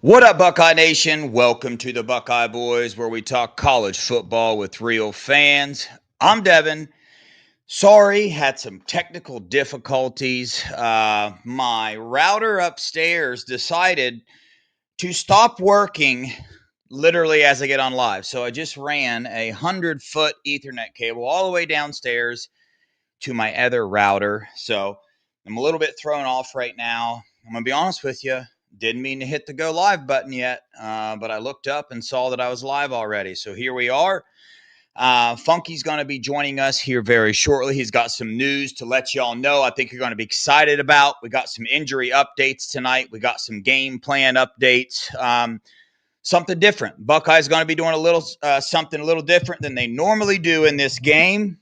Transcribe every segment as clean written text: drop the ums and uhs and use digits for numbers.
What up, Buckeye Nation? Welcome to the Buckeye Boys, where we talk college football with real fans. I'm Devin. Sorry, had some technical difficulties. My router upstairs decided to stop working literally as I get on live. So I just ran a 100-foot Ethernet cable all the way downstairs to my other router. So I'm a little bit thrown off right now. I'm going to be honest with you. Didn't mean to hit the go live button yet, but I looked up and saw that I was live already. So here we are. Funky's going to be joining us here very shortly. He's got some news to let y'all know. I think you're going to be excited about. We got some injury updates tonight. We got some game plan updates. Something different. Buckeyes going to be doing something a little different than they normally do in this game.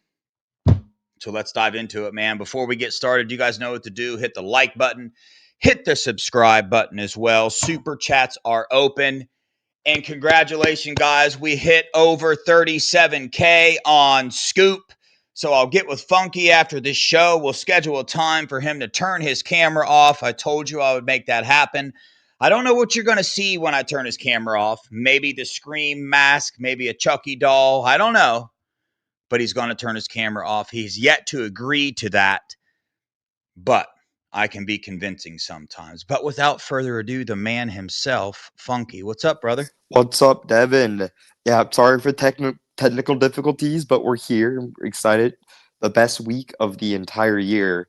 So let's dive into it, man. Before we get started, you guys know what to do. Hit the like button, hit the subscribe button as well. Super chats are open. And congratulations, guys. We hit over 37K on Scoop. So I'll get with Funky after this show. We'll schedule a time for him to turn his camera off. I told you I would make that happen. I don't know what you're going to see when I turn his camera off. Maybe the Scream mask, maybe a Chucky doll. I don't know. But he's going to turn his camera off. He's yet to agree to that, but I can be convincing sometimes. But without further ado, the man himself, Funky. What's up, brother? What's up, Devin? Yeah, sorry for technical difficulties, but we're here. We're excited. The best week of the entire year,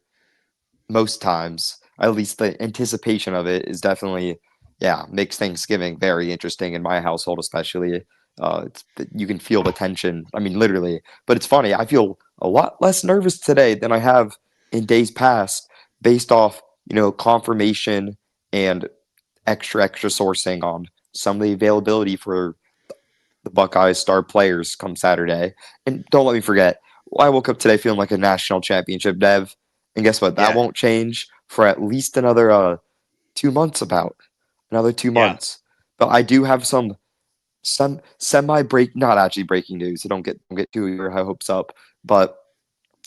most times. At least the anticipation of it is definitely, yeah, makes Thanksgiving very interesting in my household, especially. You can feel the tension. I mean, literally. But it's funny. I feel a lot less nervous today than I have in days past, based off, confirmation and extra sourcing on some of the availability for the Buckeyes star players come Saturday. And don't let me forget, I woke up today feeling like a national championship dev. And guess what? That Yeah, won't change for at least another 2 months about. Another two yeah. months. But I do have some semi break not actually breaking news, so don't get too your high hopes up. But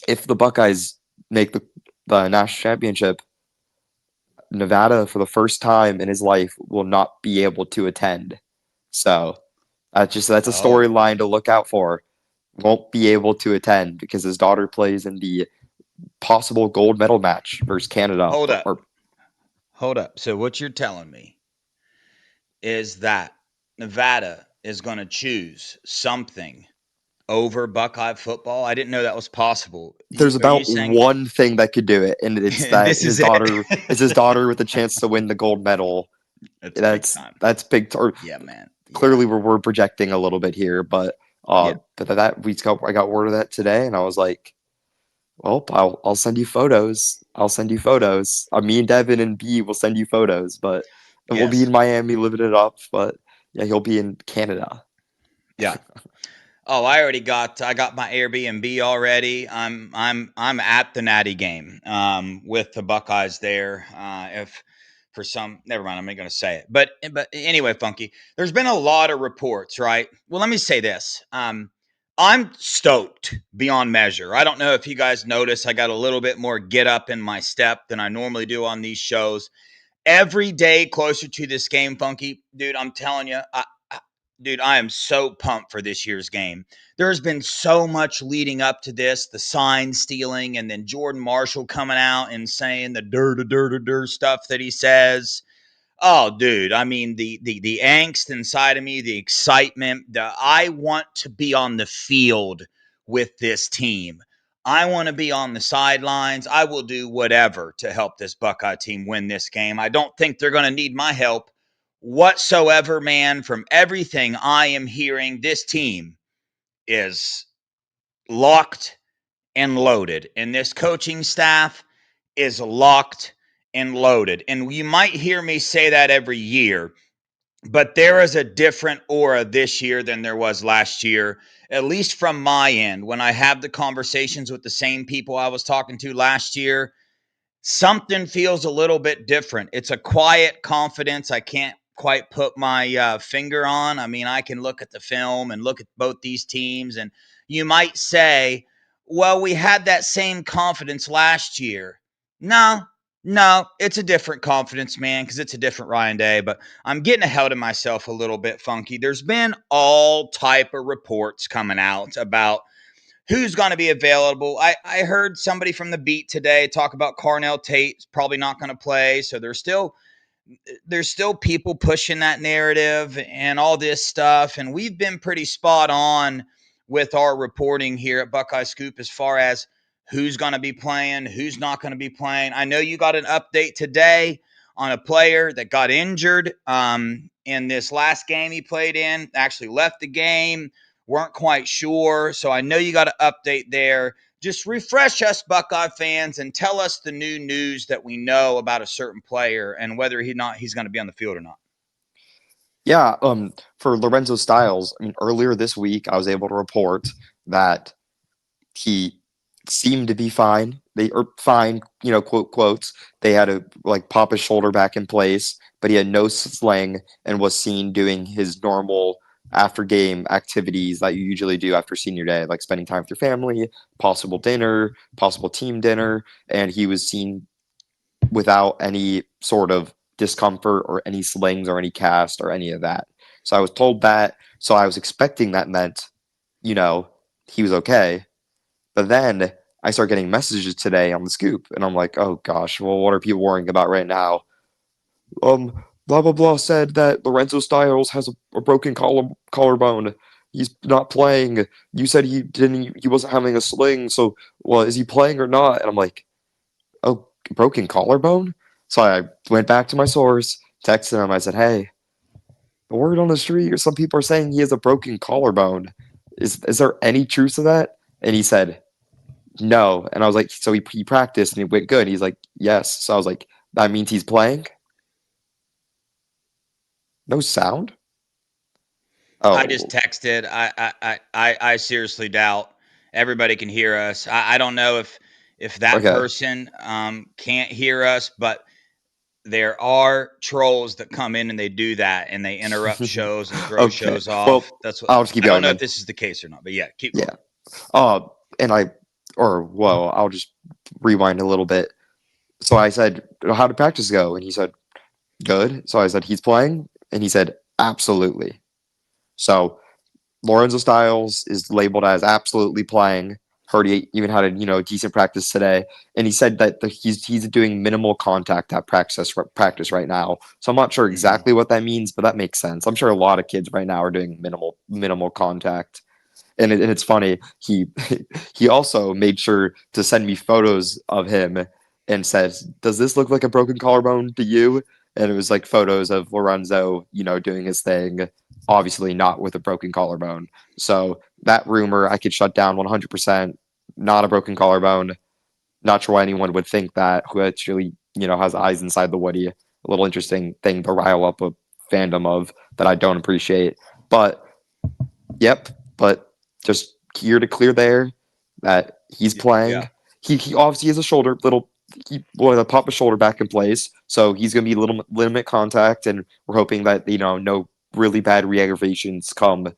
if the Buckeyes make the national championship, Nevada for the first time in his life will not be able to attend. So that's a Oh, storyline to look out for. Won't be able to attend because his daughter plays in the possible gold medal match versus Canada. hold up. Or Hold up. So what you're telling me is that Nevada is going to choose something over Buckeye football? I didn't know that was possible. there's Are you about saying one thing that could do it, and it's that this is it? his daughter with a chance to win the gold medal. It's big That's time. that's big. Or Yeah, man. Yeah. clearly we're projecting a little bit here, but Yeah. I got word of that today, and I was like, well, I'll send you photos. I'll send you photos. Me and Devin and B will send you photos, but and we'll be Yes. in Miami living it up. But yeah, he'll be in Canada. Yeah. Oh, I got my Airbnb already. I'm at the Natty game with the Buckeyes there. If for some, never mind, I'm not going to say it. But anyway, Funky, there's been a lot of reports, right? Well, let me say this. I'm stoked beyond measure. I don't know if you guys notice, I got a little bit more get up in my step than I normally do on these shows. Every day closer to this game, Funky, dude, I'm telling you, dude, I am so pumped for this year's game. There's been so much leading up to this, the sign stealing, and then Jordan Marshall coming out and saying the dirt stuff that he says. Oh, dude, I mean the angst inside of me, the excitement, I want to be on the field with this team. I want to be on the sidelines. I will do whatever to help this Buckeye team win this game. I don't think they're going to need my help whatsoever, man. From everything I am hearing, this team is locked and loaded, and this coaching staff is locked and loaded. And you might hear me say that every year, but there is a different aura this year than there was last year, at least from my end. When I have the conversations with the same people I was talking to last year, something feels a little bit different. It's a quiet confidence I can't quite put my finger on. I mean, I can look at the film and look at both these teams, and you might say, well, we had that same confidence last year. No, No, it's a different confidence, man, because it's a different Ryan Day. But I'm getting ahead of myself a little bit, Funky. There's been all type of reports coming out about who's going to be available. I heard somebody from the beat today talk about Carnell Tate's probably not going to play, so there's still people pushing that narrative and all this stuff. And we've been pretty spot on with our reporting here at Buckeye Scoop as far as who's going to be playing, who's not going to be playing. I know you got an update today on a player that got injured in this last game he played in, actually left the game, weren't quite sure. So I know you got an update there. Just refresh us Buckeye fans and tell us the new news that we know about a certain player and whether he's going to be on the field or not. Yeah, for Lorenzo Styles, I mean, earlier this week, I was able to report that he seemed to be fine. They are fine, quotes. They had to like pop his shoulder back in place, but he had no sling and was seen doing his normal after game activities that you usually do after senior day, like spending time with your family, possible dinner, possible team dinner, and he was seen without any sort of discomfort or any slings or any cast or any of that. So I was told that. So I was expecting that meant, you know, he was okay. But then I start getting messages today on the scoop, and I'm like, oh gosh, well, what are people worrying about right now? Blah blah blah said that Lorenzo Styles has a broken collarbone. He's not playing. You said he wasn't having a sling, so well, is he playing or not? And I'm like, oh, broken collarbone? So I went back to my source, texted him. I said, hey, the word on the street, or some people are saying he has a broken collarbone. Is there any truth to that? And he said, no. And I was like, so he practiced and he went good. He's like, yes. So I was like, that means he's playing? No sound? I just Oh, texted. I seriously doubt everybody can hear us. I don't know if that okay. person can't hear us, but there are trolls that come in and they do that and they interrupt shows and throw Okay. shows off. Well, That's what I'll just keep I don't going know if then. this is the case or not, but yeah, keep Yeah. going. Uh, and I'll just rewind a little bit. So I said, how did practice go? And he said, good. So I said, he's playing? And he said, absolutely. So Lorenzo Styles is labeled as absolutely playing. Heard he even had a decent practice today, and he said that he's doing minimal contact at practice right now. So I'm not sure Hmm. exactly what that means, but that makes sense. I'm sure a lot of kids right now are doing minimal contact. And it's funny. He he also made sure to send me photos of him and says, "Does this look like a broken collarbone to you?" And it was like photos of Lorenzo, doing his thing, obviously not with a broken collarbone. So that rumor I could shut down 100%. Not a broken collarbone. Not sure why anyone would think that. Who actually has eyes inside the woody. A little interesting thing to rile up a fandom of that I don't appreciate. But yep, but just here to clear there that he's Yeah. playing. He obviously has a shoulder little. He wanted to pop his shoulder back in place, so he's going to be a little limit contact, and we're hoping that no really bad re-aggravations come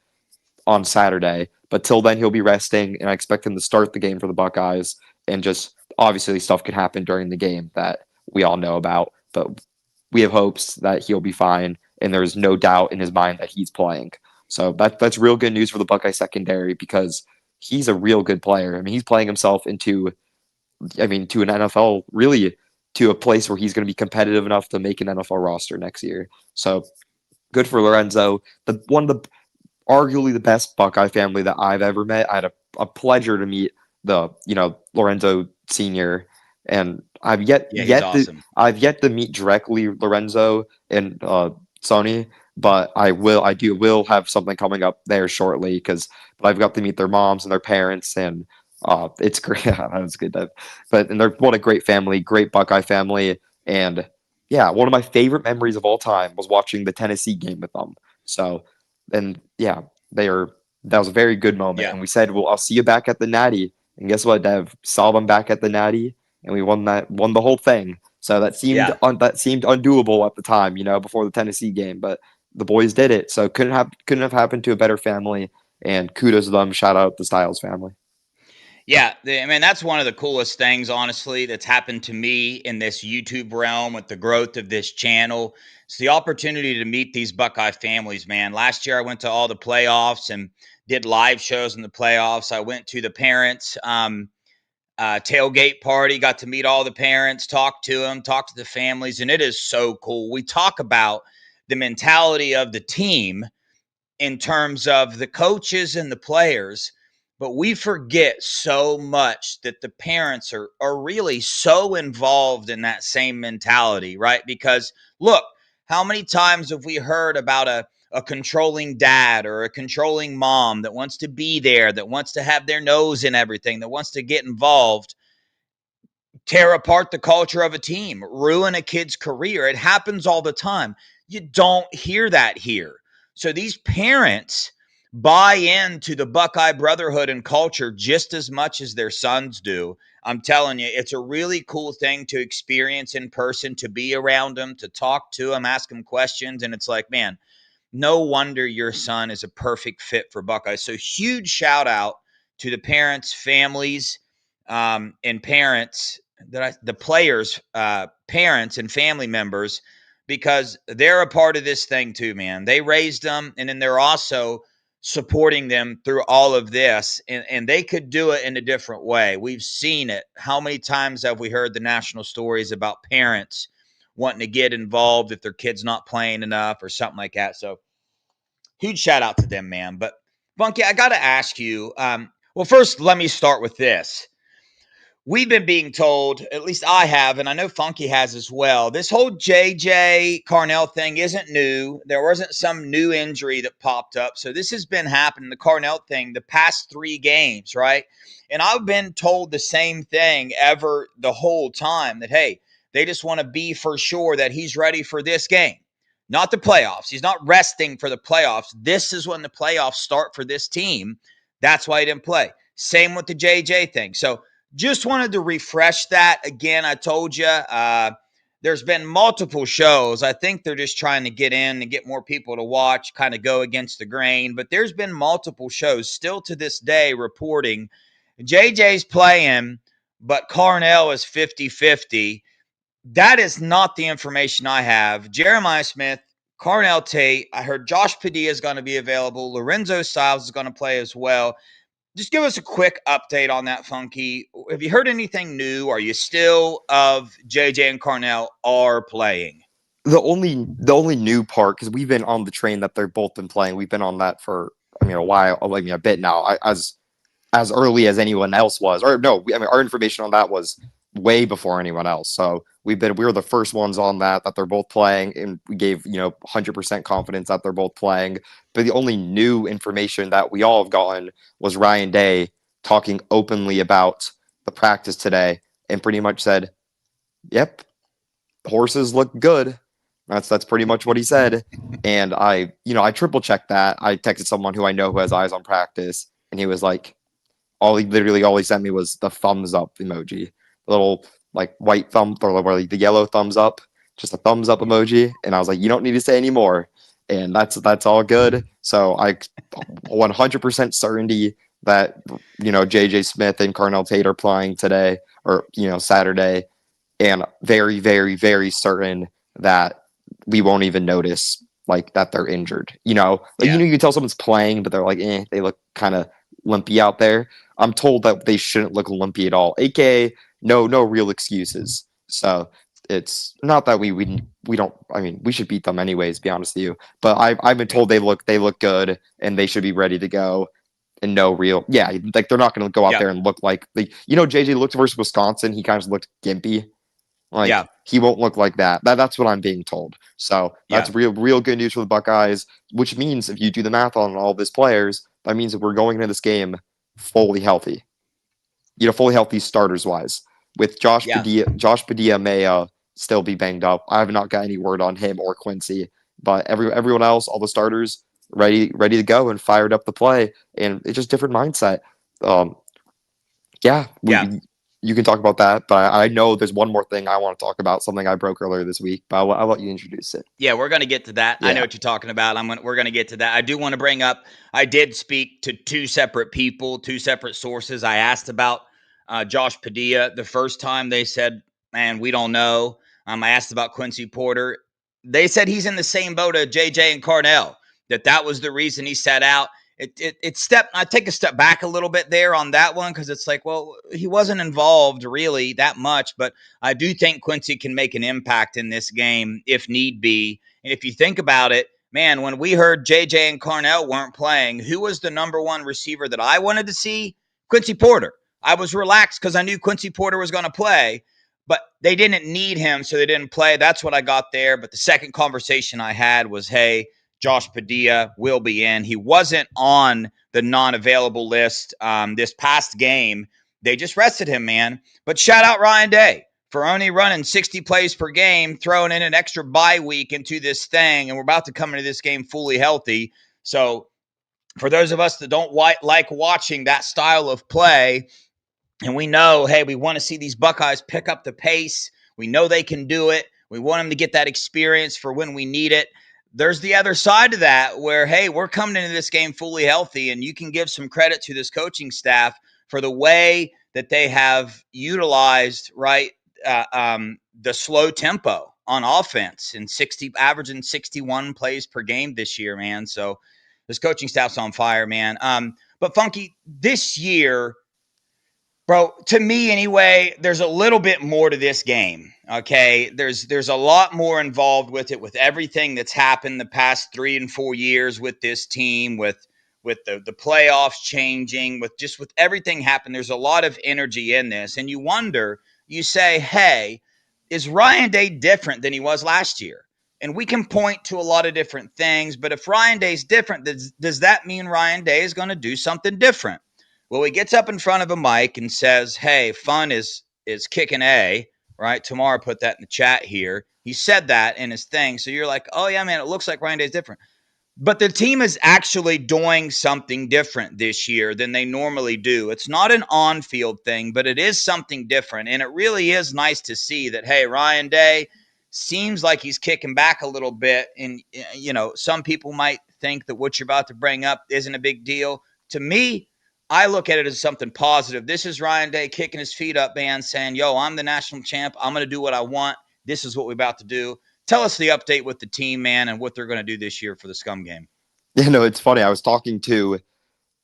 on Saturday. But till then, he'll be resting, and I expect him to start the game for the Buckeyes. And just obviously, stuff could happen during the game that we all know about, but we have hopes that he'll be fine, and there's no doubt in his mind that he's playing. So that's real good news for the Buckeye secondary because he's a real good player. I mean, he's playing himself to an NFL, really to a place where he's going to be competitive enough to make an NFL roster next year. So good for Lorenzo. The one of the arguably the best Buckeye family that I've ever met. I had a pleasure to meet the Lorenzo Senior, and Yeah, he's awesome. I've yet to meet directly Lorenzo and Sony, but I will have something coming up there shortly but I've got to meet their moms and their parents, and it's great. That was good. And they're what a great family, great Buckeye family, and yeah, one of my favorite memories of all time was watching the Tennessee game with them. So and yeah, they are. That was a very good moment. Yeah. And we said, "Well, I'll see you back at the Natty." And guess what, Dev? Saw them back at the Natty, and we won the whole thing. So Yeah. that seemed undoable at the time, before the Tennessee game. But the boys did it. So couldn't have happened to a better family. And kudos to them. Shout out the Styles family. Yeah, I mean that's one of the coolest things, honestly, that's happened to me in this YouTube realm with the growth of this channel. It's the opportunity to meet these Buckeye families, man. Last year, I went to all the playoffs and did live shows in the playoffs. I went to the parents' tailgate party, got to meet all the parents, talk to them, talk to the families, and it is so cool. We talk about the mentality of the team in terms of the coaches and the players, but we forget so much that the parents are really so involved in that same mentality, right? Because look, how many times have we heard about a controlling dad or a controlling mom that wants to be there, that wants to have their nose in everything, that wants to get involved, tear apart the culture of a team, ruin a kid's career. It happens all the time. You don't hear that here. So these parents buy into the Buckeye brotherhood and culture just as much as their sons do. I'm telling you, it's a really cool thing to experience in person, to be around them, to talk to them, ask them questions. And it's like, man, no wonder your son is a perfect fit for Buckeyes. So huge shout out to the parents, families, and parents the players, parents and family members, because they're a part of this thing too, man. They raised them, and then they're also supporting them through all of this, and they could do it in a different way. We've seen it. How many times have we heard the national stories about parents wanting to get involved if their kid's not playing enough or something like that? So huge shout out to them, man. But Bunky, I got to ask you. Well, first, let me start with this. We've been being told, at least I have, and I know Funky has as well. This whole JJ Carnell thing isn't new. There wasn't some new injury that popped up. So this has been happening, the Carnell thing, the past 3 games, right? And I've been told the same thing ever the whole time, that, hey, they just want to be for sure that he's ready for this game, not the playoffs. He's not resting for the playoffs. This is when the playoffs start for this team. That's why he didn't play. Same with the JJ thing. So just wanted to refresh that. Again, I told you, there's been multiple shows. I think they're just trying to get in and get more people to watch, kind of go against the grain. But there's been multiple shows still to this day reporting JJ's playing, but Carnell is 50-50. That is not the information I have. Jeremiah Smith, Carnell Tate, I heard Josh Padilla is going to be available. Lorenzo Styles is going to play as well. Just give us a quick update on that, Funky. Have you heard anything new? Are you still of JJ and Carnell are playing? The only new part, because we've been on the train that they're both been playing. We've been on that for a while, a bit now. As early as anyone else was, or no, our information on that was way before anyone else. So we were the first ones on that they're both playing, and we gave 100% confidence that they're both playing. But the only new information that we all have gotten was Ryan Day talking openly about the practice today, and pretty much said, "Yep, horses look good." That's pretty much what he said. And I triple checked that. I texted someone who I know who has eyes on practice, and he was like, all he sent me was the thumbs up emoji, the little like white thumb or like the yellow thumbs up, just a thumbs up emoji. And I was like, you don't need to say any more, and that's all good. So I 100% certainty that JJ Smith and Carnell Tate are playing today, or Saturday, and very very very certain that we won't even notice like that they're injured. Yeah. You can tell someone's playing, but they're like, they look kind of limpy out there. I'm told that they shouldn't look limpy at all, aka no real excuses. So it's not that we don't. I mean, we should beat them anyways. To be honest with you, but I've been Yeah. told they look good and they should be ready to go. And no real, yeah, like they're not going to go out Yeah. there and look like JJ looked versus Wisconsin. He kind of looked gimpy. Yeah. Like he won't look like that. That's what I'm being told. So that's Yeah. real good news for the Buckeyes. Which means if you do the math on all of his players, that means that we're going into this game fully healthy. Fully healthy starters wise. With Yeah. Josh Padilla may still be banged up. I have not got any word on him or Quincy, but everyone else, all the starters, ready to go and fired up the play. And it's just different mindset. Um, yeah, Yeah. you can talk about that, but I know there's one more thing I want to talk about, something I broke earlier this week, but I'll let you introduce it. Yeah, we're going to get to that. I know Yeah. what you're talking about. We're going to get to that. I do want to bring up. I did speak to two separate people, two separate sources. I asked about Josh Padilla the first time. They said, "Man, we don't know." I asked about Quincy Porter. They said he's in the same boat as JJ and Carnell. That was the reason he sat out. It step. I take a step back a little bit there on that one because it's like, well, he wasn't involved really that much, but I do think Quincy can make an impact in this game if need be. And if you think about it, man, when we heard JJ and Carnell weren't playing, who was the number one receiver that I wanted to see? Quincy Porter. I was relaxed because I knew Quincy Porter was going to play, but they didn't need him, so they didn't play. That's what I got there. But the second conversation I had was, hey, Josh Padilla will be in. He wasn't on the non-available list this past game. They just rested him, man. But shout out Ryan Day for only running 60 plays per game, throwing in an extra bye week into this thing, and we're about to come into this game fully healthy. So for those of us that don't like watching that style of play, and we know, hey, we want to see these Buckeyes pick up the pace. We know they can do it. We want them to get that experience for when we need it. There's the other side of that where, hey, we're coming into this game fully healthy, and you can give some credit to this coaching staff for the way that they have utilized, right, the slow tempo on offense and averaging 61 plays per game this year, man. So this coaching staff's on fire, man. But Funky, this year, bro, to me anyway, there's a little bit more to this game. Okay. There's a lot more involved with it, with everything that's happened the past 3 and 4 years with this team, with the playoffs changing, with everything happened. There's a lot of energy in this. And you wonder, you say, hey, is Ryan Day different than he was last year? And we can point to a lot of different things, but if Ryan Day's different, does that mean Ryan Day is going to do something different? Well, he gets up in front of a mic and says, "Hey, fun is kicking A." Right? Tamara put that in the chat here. He said that in his thing, so you're like, "Oh yeah, man, it looks like Ryan Day's different." But the team is actually doing something different this year than they normally do. It's not an on-field thing, but it is something different, and it really is nice to see that. Hey, Ryan Day seems like he's kicking back a little bit, and some people might think that what you're about to bring up isn't a big deal. To me, I look at it as something positive. This is Ryan Day kicking his feet up, man, saying, "Yo, I'm the national champ. I'm going to do what I want. This is what we're about to do." Tell us the update with the team, man, and what they're going to do this year for the Scum game. Yeah, no, it's funny. I was talking to,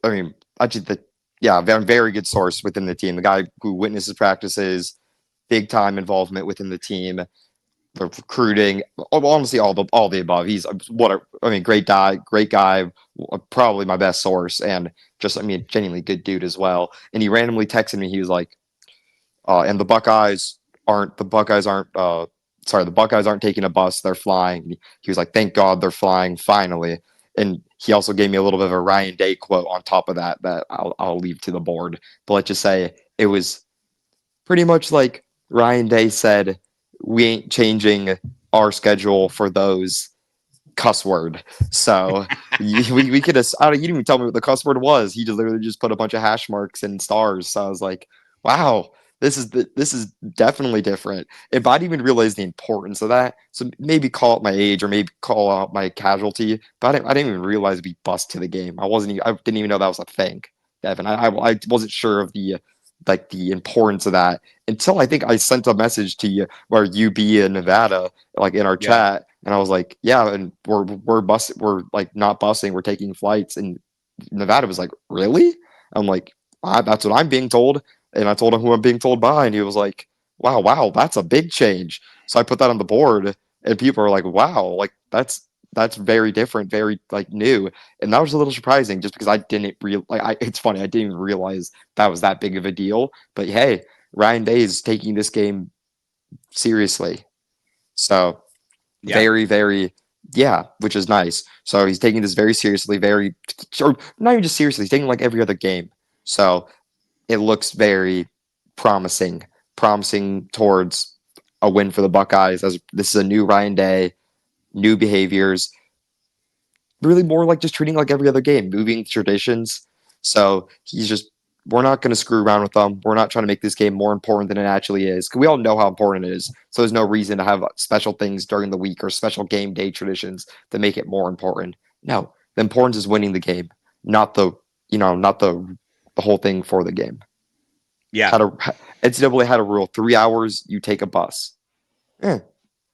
I mean, actually, yeah, very, very good source within the team. The guy who witnesses practices, big time involvement within the team, the recruiting, honestly, all the above. He's great guy, probably my best source, and just, I mean, genuinely good dude as well. And he randomly texted me. He was like, and the Buckeyes aren't taking a bus, they're flying. He was like, thank God they're flying finally. And he also gave me a little bit of a Ryan Day quote on top of that I'll leave to the board. But let's just say it was pretty much like Ryan Day said, we ain't changing our schedule for those cuss word. So we could have. You didn't even tell me what the cuss word was. He just literally just put a bunch of hash marks and stars. So I was like, wow, this is definitely different. If I didn't even realize the importance of that, so maybe call out my age or maybe call out my casualty. But I didn't even realize we bust to the game. I didn't even know that was a thing, Devin. I wasn't sure of the importance of that until I think I sent a message to you where you be in Nevada, like in our Yeah. chat, and I was like, yeah, and we're like not busing, we're taking flights, and Nevada was like, really? I'm like, that's what I'm being told, and I told him who I'm being told by, and he was like, wow, that's a big change. So I put that on the board, and people are like, wow, like that's very different, very like new, and that was a little surprising, just because I didn't real like it's funny, I didn't even realize that was that big of a deal. But hey, Ryan Day is taking this game seriously, so Yeah. very, very, yeah, which is nice. So he's taking this very seriously, or not even just seriously, he's taking like every other game. So it looks very promising, promising towards a win for the Buckeyes. As this is a new Ryan Day, new behaviors, really more like just treating like every other game, moving traditions. So he's just we're not going to screw around with them. We're not trying to make this game more important than it actually is, because we all know how important it is. So there's no reason to have special things during the week or special game day traditions to make it more important. No, the importance is winning the game, not the whole thing for the game. Yeah. Had a NCAA had a rule: 3 hours, you take a bus. Eh,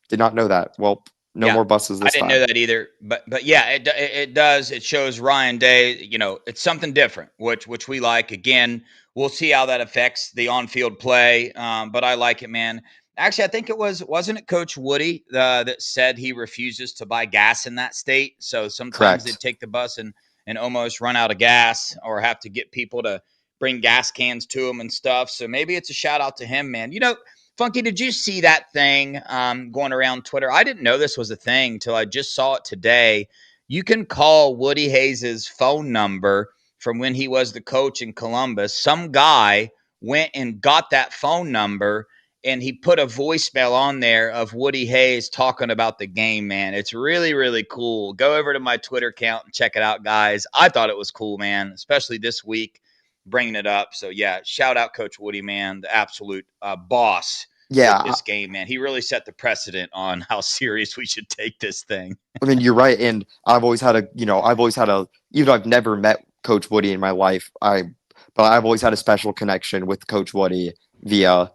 did not know that. Well, no Yeah, more buses I this didn't know time. that either. But yeah, it does. It shows Ryan Day. It's something different, which we like. Again, we'll see how that affects the on field play. But I like it, man. Actually, I think wasn't it Coach Woody that said he refuses to buy gas in that state. So sometimes they'd Correct. take the bus and almost run out of gas, or have to get people to bring gas cans to them and stuff. So maybe it's a shout out to him, man. Funky, did you see that thing going around Twitter? I didn't know this was a thing till I just saw it today. You can call Woody Hayes' phone number from when he was the coach in Columbus. Some guy went and got that phone number, and he put a voicemail on there of Woody Hayes talking about the game, man. It's really, really cool. Go over to my Twitter account and check it out, guys. I thought it was cool, man, especially this week bringing it up. So yeah, shout out Coach Woody, man, the absolute boss with Yeah, this game, man. He really set the precedent on how serious we should take this thing. I mean, you're right, and I've always had a, even though I've never met Coach Woody in my life, but I've always had a special connection with Coach Woody via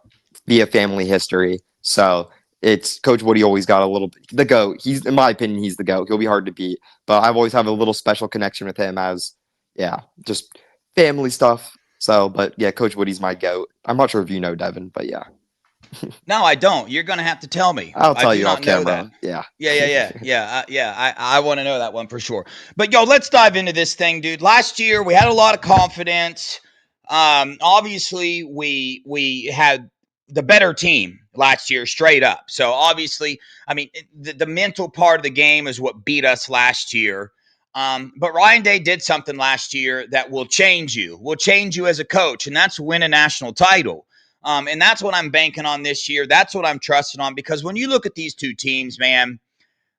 family history. So it's Coach Woody always got a little the goat. He's, in my opinion, he's the goat. He'll be hard to beat, but I've always had a little special connection with him as, yeah, just family stuff. So, but yeah, Coach Woody's my goat. I'm not sure if you know Devin, but yeah, No, I don't. You're going to have to tell me. I'll I tell do you off not know that. camera. Yeah, Yeah. I want to know that one for sure. But yo, let's dive into this thing, dude. Last year we had a lot of confidence. Obviously we had the better team last year, straight up. So obviously, I mean, the mental part of the game is what beat us last year. But Ryan Day did something last year that will change you as a coach, and that's win a national title. And that's what I'm banking on this year. That's what I'm trusting on, because when you look at these two teams, man,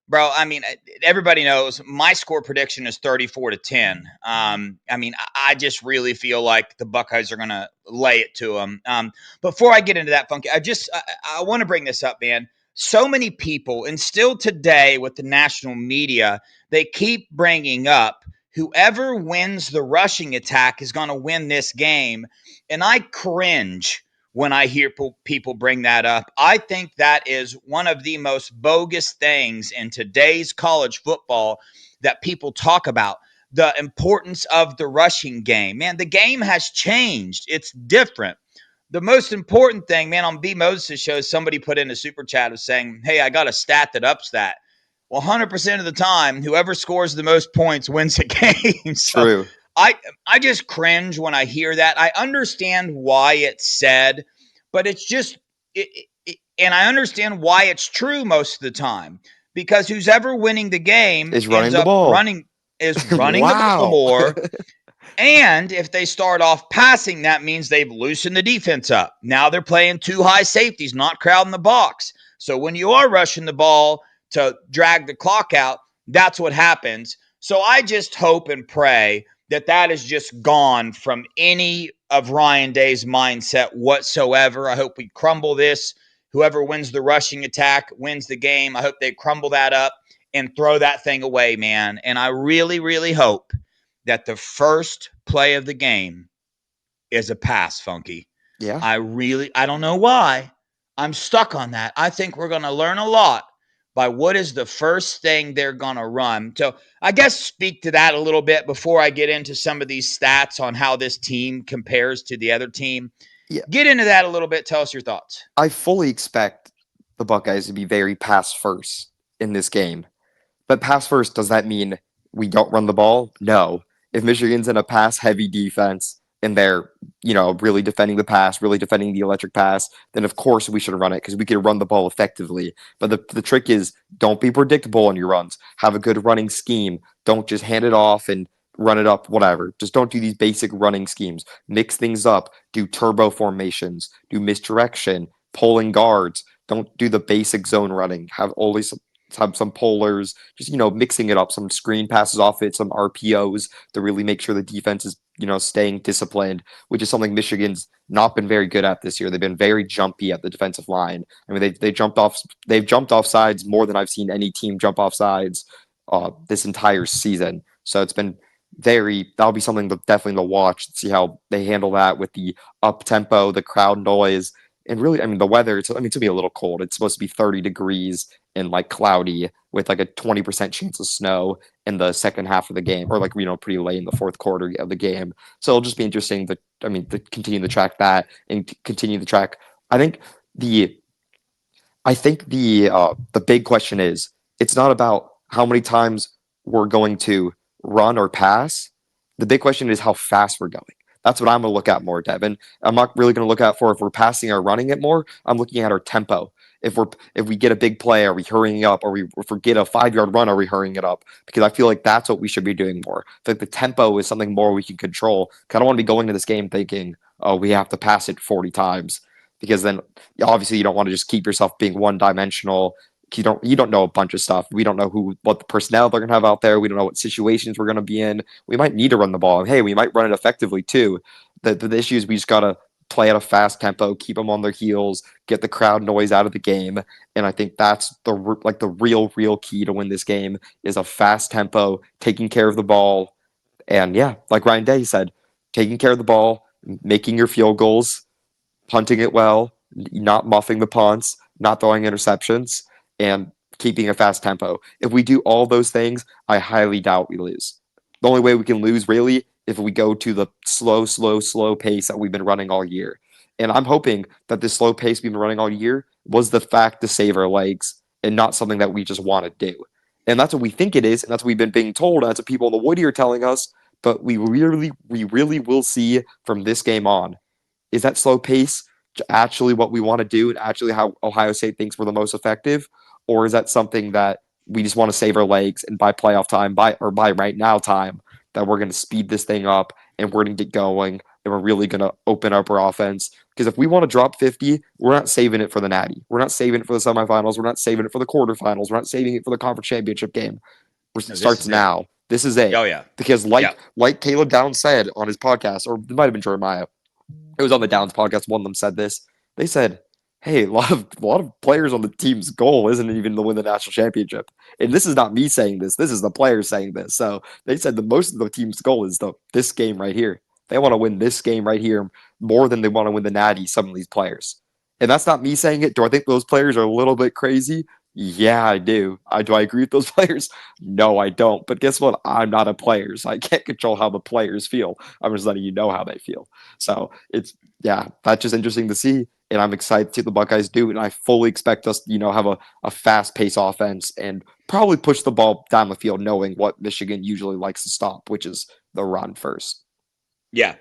bro, I mean, everybody knows my score prediction is 34-10. I mean, I just really feel like the Buckeyes are going to lay it to them. Before I get into that, Funky, I want to bring this up, man. So many people, and still today with the national media, they keep bringing up whoever wins the rushing attack is going to win this game. And I cringe when I hear people bring that up. I think that is one of the most bogus things in today's college football that people talk about. The importance of the rushing game. Man, the game has changed. It's different. The most important thing, man, on B Moses' show, somebody put in a super chat of saying, hey, I got a stat that ups that. Well, 100% of the time, whoever scores the most points wins the game. So true. I I just cringe when I hear that. I understand why it's said, but it's just and I understand why it's true most of the time, because who's ever winning the game Is ends running the up ball. running the ball Wow. more. And if they start off passing, that means they've loosened the defense up. Now they're playing two high safeties, not crowding the box. So when you are rushing the ball to drag the clock out, that's what happens. So I just hope and pray that that is just gone from any of Ryan Day's mindset whatsoever. I hope we crumble this. Whoever wins the rushing attack wins the game. I hope they crumble that up and throw that thing away, man. And I really, really hope that the first play of the game is a pass, Funky. Yeah. I don't know why. I'm stuck on that. I think we're going to learn a lot by what is the first thing they're going to run. So I guess speak to that a little bit before I get into some of these stats on how this team compares to the other team. Yeah. Get into that a little bit. Tell us your thoughts. I fully expect the Buckeyes to be very pass first in this game. But pass first, does that mean we don't run the ball? No. If Michigan's in a pass heavy defense and they're, really defending the pass, really defending the electric pass, then of course we should run it because we can run the ball effectively. But the trick is, don't be predictable on your runs. Have a good running scheme. Don't just hand it off and run it up, whatever. Just don't do these basic running schemes. Mix things up. Do turbo formations. Do misdirection. Pulling guards. Don't do the basic zone running. Have always some pullers, just mixing it up, some screen passes off it, some RPOs to really make sure the defense is staying disciplined, which is something Michigan's not been very good at this year. They've been very jumpy at the defensive line. I mean, they've jumped off sides more than I've seen any team jump off sides this entire season. So it's been that'll be something definitely to watch, see how they handle that with the up tempo, the crowd noise, and really, I mean, the weather. It's going to be a little cold. It's supposed to be 30 degrees and like cloudy with like a 20% chance of snow in the second half of the game, or like pretty late in the fourth quarter of the game. So it'll just be interesting to continue to track that and continue to track. I think the the big question is it's not about how many times we're going to run or pass. The big question is how fast we're going. That's what I'm going to look at more, Devin. I'm not really going to look at for if we're passing or running it more. I'm looking at our tempo. If we get a big play, are we hurrying up? Or if we get a 5 yard run, are we hurrying it up? Because I feel like that's what we should be doing more. I feel like the tempo is something more we can control. I don't want to be going to this game thinking, oh, we have to pass it 40 times. Because then obviously you don't want to just keep yourself being one dimensional. You don't know a bunch of stuff. We don't know what the personnel they're gonna have out there. We don't know what situations we're gonna be in. We might need to run the ball. Hey, we might run it effectively too. The issue is we just gotta play at a fast tempo, keep them on their heels, get the crowd noise out of the game, and I think that's the real key to win this game is a fast tempo, taking care of the ball, and yeah, like Ryan Day said, taking care of the ball, making your field goals, punting it well, not muffing the punts, not throwing interceptions, and keeping a fast tempo. If we do all those things, I highly doubt we lose. The only way we can lose really if we go to the slow pace that we've been running all year. And I'm hoping that this slow pace we've been running all year was the fact to save our legs and not something that we just want to do. And that's what we think it is, and that's what we've been being told, and that's what people in the Woody are telling us. But we really will see from this game on is that slow pace actually what we want to do and actually how Ohio State thinks we're the most effective? Or is that something that we just want to save our legs and by playoff time, by right now time, that we're going to speed this thing up and we're going to get going and we're really going to open up our offense? Because if we want to drop 50, we're not saving it for the Natty. We're not saving it for the semifinals. We're not saving it for the quarterfinals. We're not saving it for the conference championship game. No, It this starts is it. now. This is it. Oh yeah. Because Yeah. like Caleb Downs said on his podcast, or it might have been Jeremiah, it was on the Downs podcast. One of them said this. They said, "Hey, a lot of players on the team's goal isn't even to win the national championship." And this is not me saying this. This is the players saying this. So they said the most of the team's goal is this game right here. They want to win this game right here more than they want to win the Natty. Some of these players, and that's not me saying it. Do I think those players are a little bit crazy? Yeah, I do. Do I agree with those players? No, I don't. But guess what? I'm not a player, so I can't control how the players feel. I'm just letting you know how they feel. So yeah, that's just interesting to see. And I'm excited to see what the Buckeyes do. And I fully expect us, have a fast paced offense and probably push the ball down the field, knowing what Michigan usually likes to stop, which is the run first. Yeah.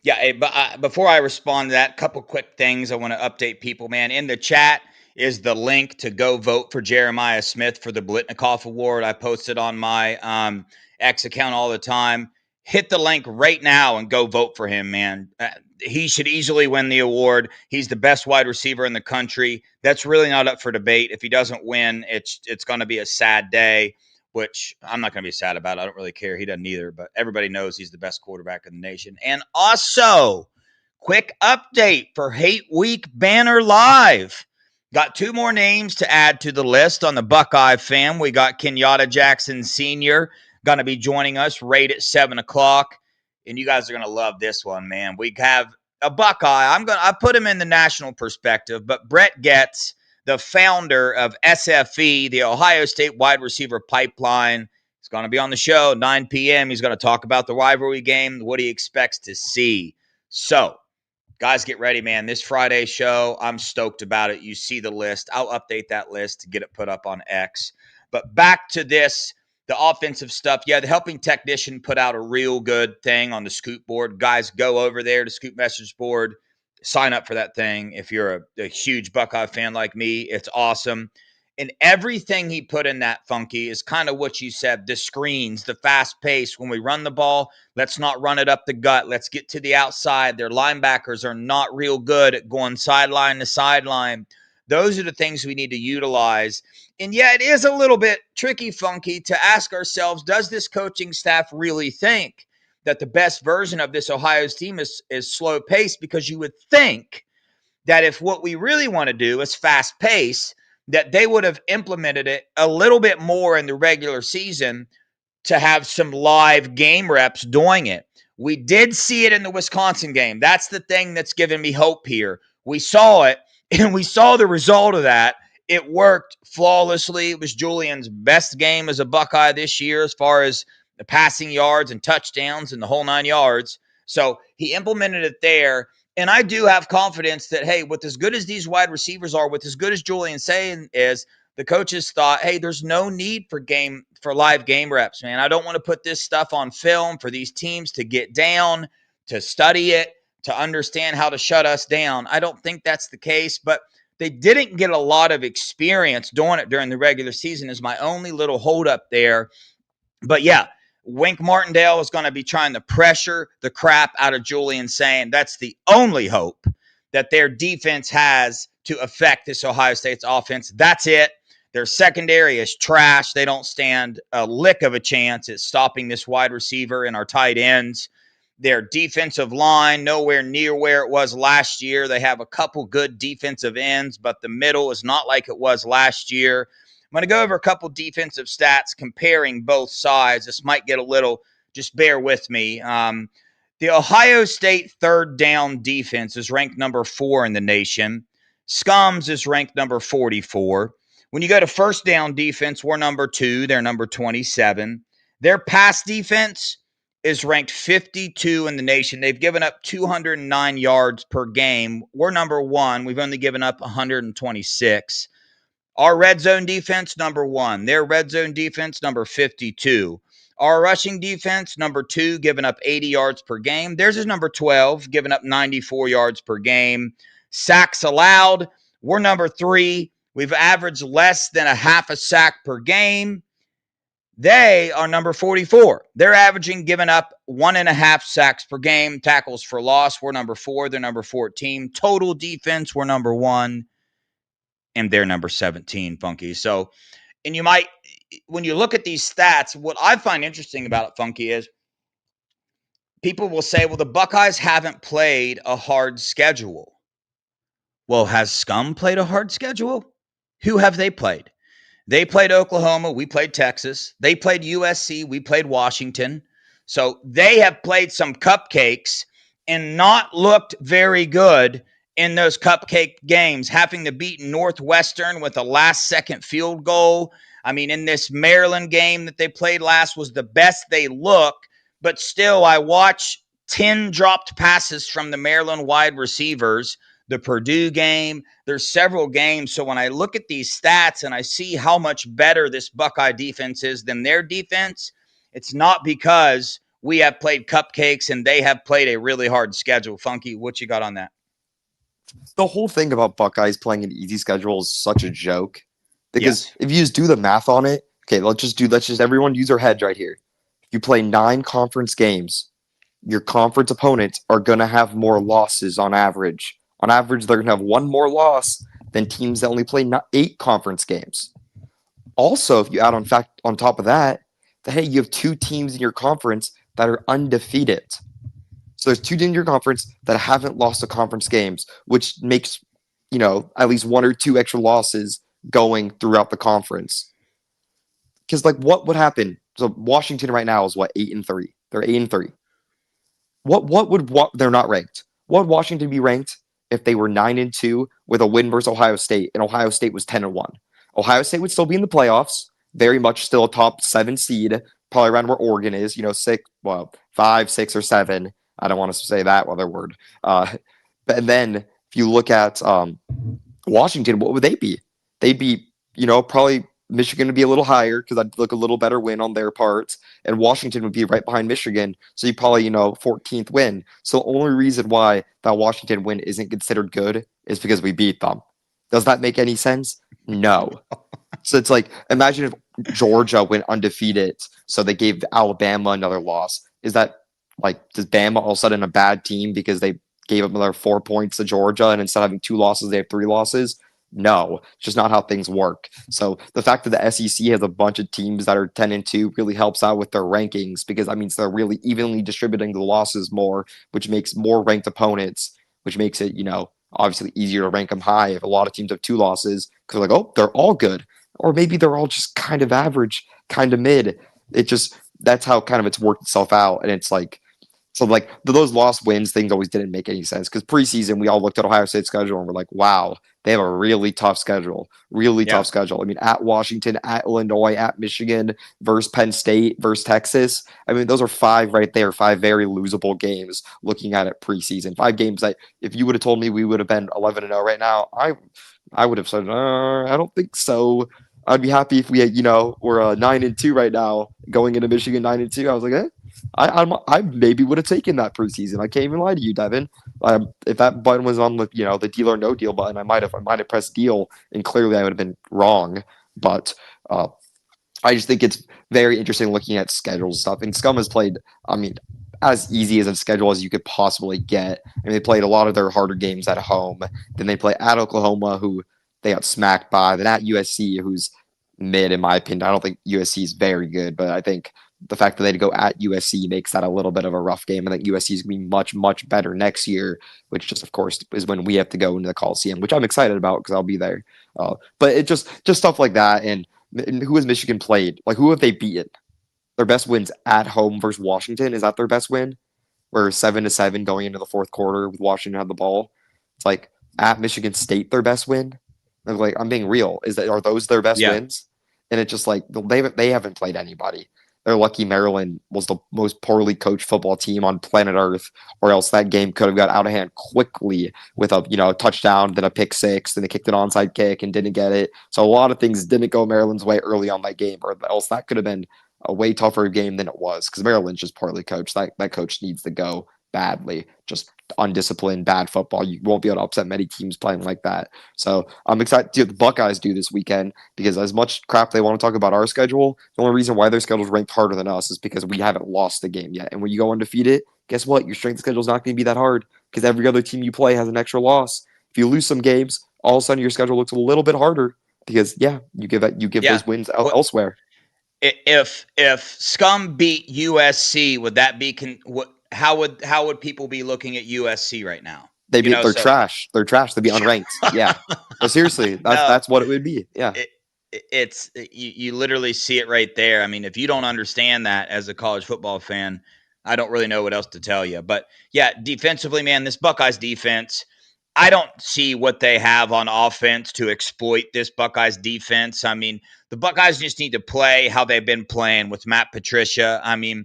Yeah, but before I respond to that, couple quick things I want to update people, man. In the chat is the link to go vote for Jeremiah Smith for the Blitnikoff Award. I posted on my X account all the time. Hit the link right now and go vote for him, man. He should easily win the award. He's the best wide receiver in the country. That's really not up for debate. If he doesn't win, it's going to be a sad day, which I'm not going to be sad about. I don't really care. He doesn't either, but everybody knows he's the best quarterback in the nation. And also, quick update for Hate Week Banner Live. Got two more names to add to the list on the Buckeye fam. We got Kenyatta Jackson Sr. going to be joining us right at 7 o'clock. And you guys are going to love this one, man. We have a Buckeye. I put him in the national perspective, but Brett Getz, the founder of SFE, the Ohio State Wide Receiver Pipeline. He's going to be on the show 9 p.m. He's going to talk about the rivalry game, what he expects to see. So, guys, get ready, man. This Friday show, I'm stoked about it. You see the list. I'll update that list to get it put up on X. But back to this, the offensive stuff. Yeah, the helping technician put out a real good thing on the Scoop board. Guys, go over there to Scoop message board. Sign up for that thing. If you're a huge Buckeye fan like me, it's awesome. And everything he put in that, Funky, is kind of what you said. The screens, the fast pace. When we run the ball, let's not run it up the gut. Let's get to the outside. Their linebackers are not real good at going sideline to sideline. Those are the things we need to utilize. And yeah, it is a little bit tricky, Funky, to ask ourselves, does this coaching staff really think that the best version of this Ohio's team is slow paced? Because you would think that if what we really want to do is fast pace, that they would have implemented it a little bit more in the regular season to have some live game reps doing it. We did see it in the Wisconsin game. That's the thing that's giving me hope here. We saw it, and we saw the result of that. It worked flawlessly. It was Julian's best game as a Buckeye this year as far as the passing yards and touchdowns and the whole 9 yards. So he implemented it there. And I do have confidence that, hey, with as good as these wide receivers are, with as good as Julian saying is, the coaches thought, hey, there's no need for live game reps, man. I don't want to put this stuff on film for these teams to get down, to study it, to understand how to shut us down. I don't think that's the case, but they didn't get a lot of experience doing it during the regular season is my only little holdup there. But yeah, Wink Martindale is going to be trying to pressure the crap out of Julian, saying that's the only hope that their defense has to affect this Ohio State's offense. That's it. Their secondary is trash. They don't stand a lick of a chance at stopping this wide receiver and our tight ends. Their defensive line, nowhere near where it was last year. They have a couple good defensive ends, but the middle is not like it was last year. I'm going to go over a couple defensive stats comparing both sides. This might get a little, just bear with me. The Ohio State third down defense is ranked number 4 in the nation. Scums is ranked number 44. When you go to first down defense, we're number 2. They're number 27. Their pass defense is ranked 52 in the nation. They've given up 209 yards per game. We're number 1. We've only given up 126. Our red zone defense, number 1. Their red zone defense, number 52. Our rushing defense, number 2, giving up 80 yards per game. Theirs is number 12, giving up 94 yards per game. Sacks allowed, we're number 3. We've averaged less than a half a sack per game. They are number 44. They're averaging giving up 1.5 sacks per game. Tackles for loss, we're number 4. They're number 14. Total defense, we're number 1. And they're number 17, Funky. So, and you might, when you look at these stats, what I find interesting about it, Funky, is people will say, well, the Buckeyes haven't played a hard schedule. Well, has Scum played a hard schedule? Who have they played? They played Oklahoma. We played Texas. They played USC. We played Washington. So they have played some cupcakes and not looked very good in those cupcake games, having to beat Northwestern with a last-second field goal. I mean, in this Maryland game that they played last was the best they look, but still I watch 10 dropped passes from the Maryland wide receivers. The Purdue game, there's several games. So when I look at these stats and I see how much better this Buckeye defense is than their defense, it's not because we have played cupcakes and they have played a really hard schedule. Funky, what you got on that? The whole thing about Buckeyes playing an easy schedule is such a joke. Because Yes. if you just do the math on it, okay, let's just everyone use our heads right here. If you play 9 conference games, your conference opponents are gonna have more losses on average. On average, they're gonna have one more loss than teams that only play 8 conference games. Also, if you add on top of that, hey, you have 2 teams in your conference that are undefeated. So there's 2 teams in your conference that haven't lost a conference games, which makes, at least 1 or 2 extra losses going throughout the conference. Because what would happen? So Washington right now is what, 8-3. They're 8-3. What they're not ranked. What would Washington be ranked if they were 9-2 with a win versus Ohio State and Ohio State was 10-1? Ohio State would still be in the playoffs, very much still a top 7 seed, probably around where Oregon is, 5, 6, or 7. I don't want to say that other word. But then if you look at Washington, what would they be? They'd be, probably Michigan would be a little higher because I'd look a little better win on their part, and Washington would be right behind Michigan. So you probably, 14th win. So the only reason why that Washington win isn't considered good is because we beat them. Does that make any sense? No. So it's like, imagine if Georgia went undefeated, so they gave Alabama another loss. Is that does Bama all of a sudden a bad team because they gave up another 4 points to Georgia, and instead of having 2 losses, they have 3 losses? No, it's just not how things work. So the fact that the SEC has a bunch of teams that are 10-2 really helps out with their rankings because that means they're really evenly distributing the losses more, which makes more ranked opponents, which makes it, obviously easier to rank them high if a lot of teams have 2 losses because like, oh, they're all good. Or maybe they're all just kind of average, kind of mid. It just that's how kind of it's worked itself out. And it's like so like those lost wins things always didn't make any sense because preseason we all looked at Ohio State's schedule and we're like, wow, they have a really tough schedule, really Yeah. tough schedule. I mean, at Washington, at Illinois, at Michigan, versus Penn State, versus Texas. I mean, those are 5 right there, 5 very losable games. Looking at it preseason, 5 games that if you would have told me we would have been 11-0 right now, I would have said, I don't think so. I'd be happy if we had, we're 9-2 right now, going into Michigan 9-2. I was like, I maybe would have taken that preseason. I can't even lie to you, Devin. If that button was on the the deal or no deal button, I might have pressed deal, and clearly I would have been wrong. But uh, I just think it's very interesting looking at schedules stuff. And Scum has played, I mean, as easy as a schedule as you could possibly get. I mean, they played a lot of their harder games at home. Then they play at Oklahoma, who they got smacked by. Then at USC, who's mid in my opinion. I don't think USC is very good, but I think the fact that they go at USC makes that a little bit of a rough game. I think USC is going to be much, much better next year, which just, of course, is when we have to go into the Coliseum, which I'm excited about because I'll be there. But it just stuff like that. And who has Michigan played? Like, who have they beaten? Their best wins at home versus Washington. Is that their best win? We're 7-7 going into the fourth quarter with Washington had the ball. It's like at Michigan State their best win. Like I'm being real. Are those their best Yeah. wins? And it's just like they haven't played anybody. They're lucky Maryland was the most poorly coached football team on planet Earth, or else that game could have got out of hand quickly with a touchdown, then a pick six, then they kicked an onside kick and didn't get it. So a lot of things didn't go Maryland's way early on that game, or else that could have been a way tougher game than it was because Maryland's just poorly coached. That coach needs to go badly. Just undisciplined, bad football. You won't be able to upset many teams playing like that. So I'm excited to see what the Buckeyes do this weekend because as much crap they want to talk about our schedule, the only reason why their schedule is ranked harder than us is because we haven't lost the game yet. And when you go undefeated, guess what? Your strength of schedule is not going to be that hard because every other team you play has an extra loss. If you lose some games, all of a sudden your schedule looks a little bit harder because you give Yeah. those wins What elsewhere. if Scum beat USC? Would that be what? How would people be looking at USC right now? They You be know, they're so trash. They're trash. They'd be unranked. Yeah. No, seriously, that's no, that's what it would be. Yeah. it, you literally see it right there. I mean, if you don't understand that as a college football fan, I don't really know what else to tell you. But yeah, defensively, man, this Buckeyes defense, I don't see what they have on offense to exploit this Buckeyes defense. I mean, the Buckeyes just need to play how they've been playing with Matt Patricia. I mean,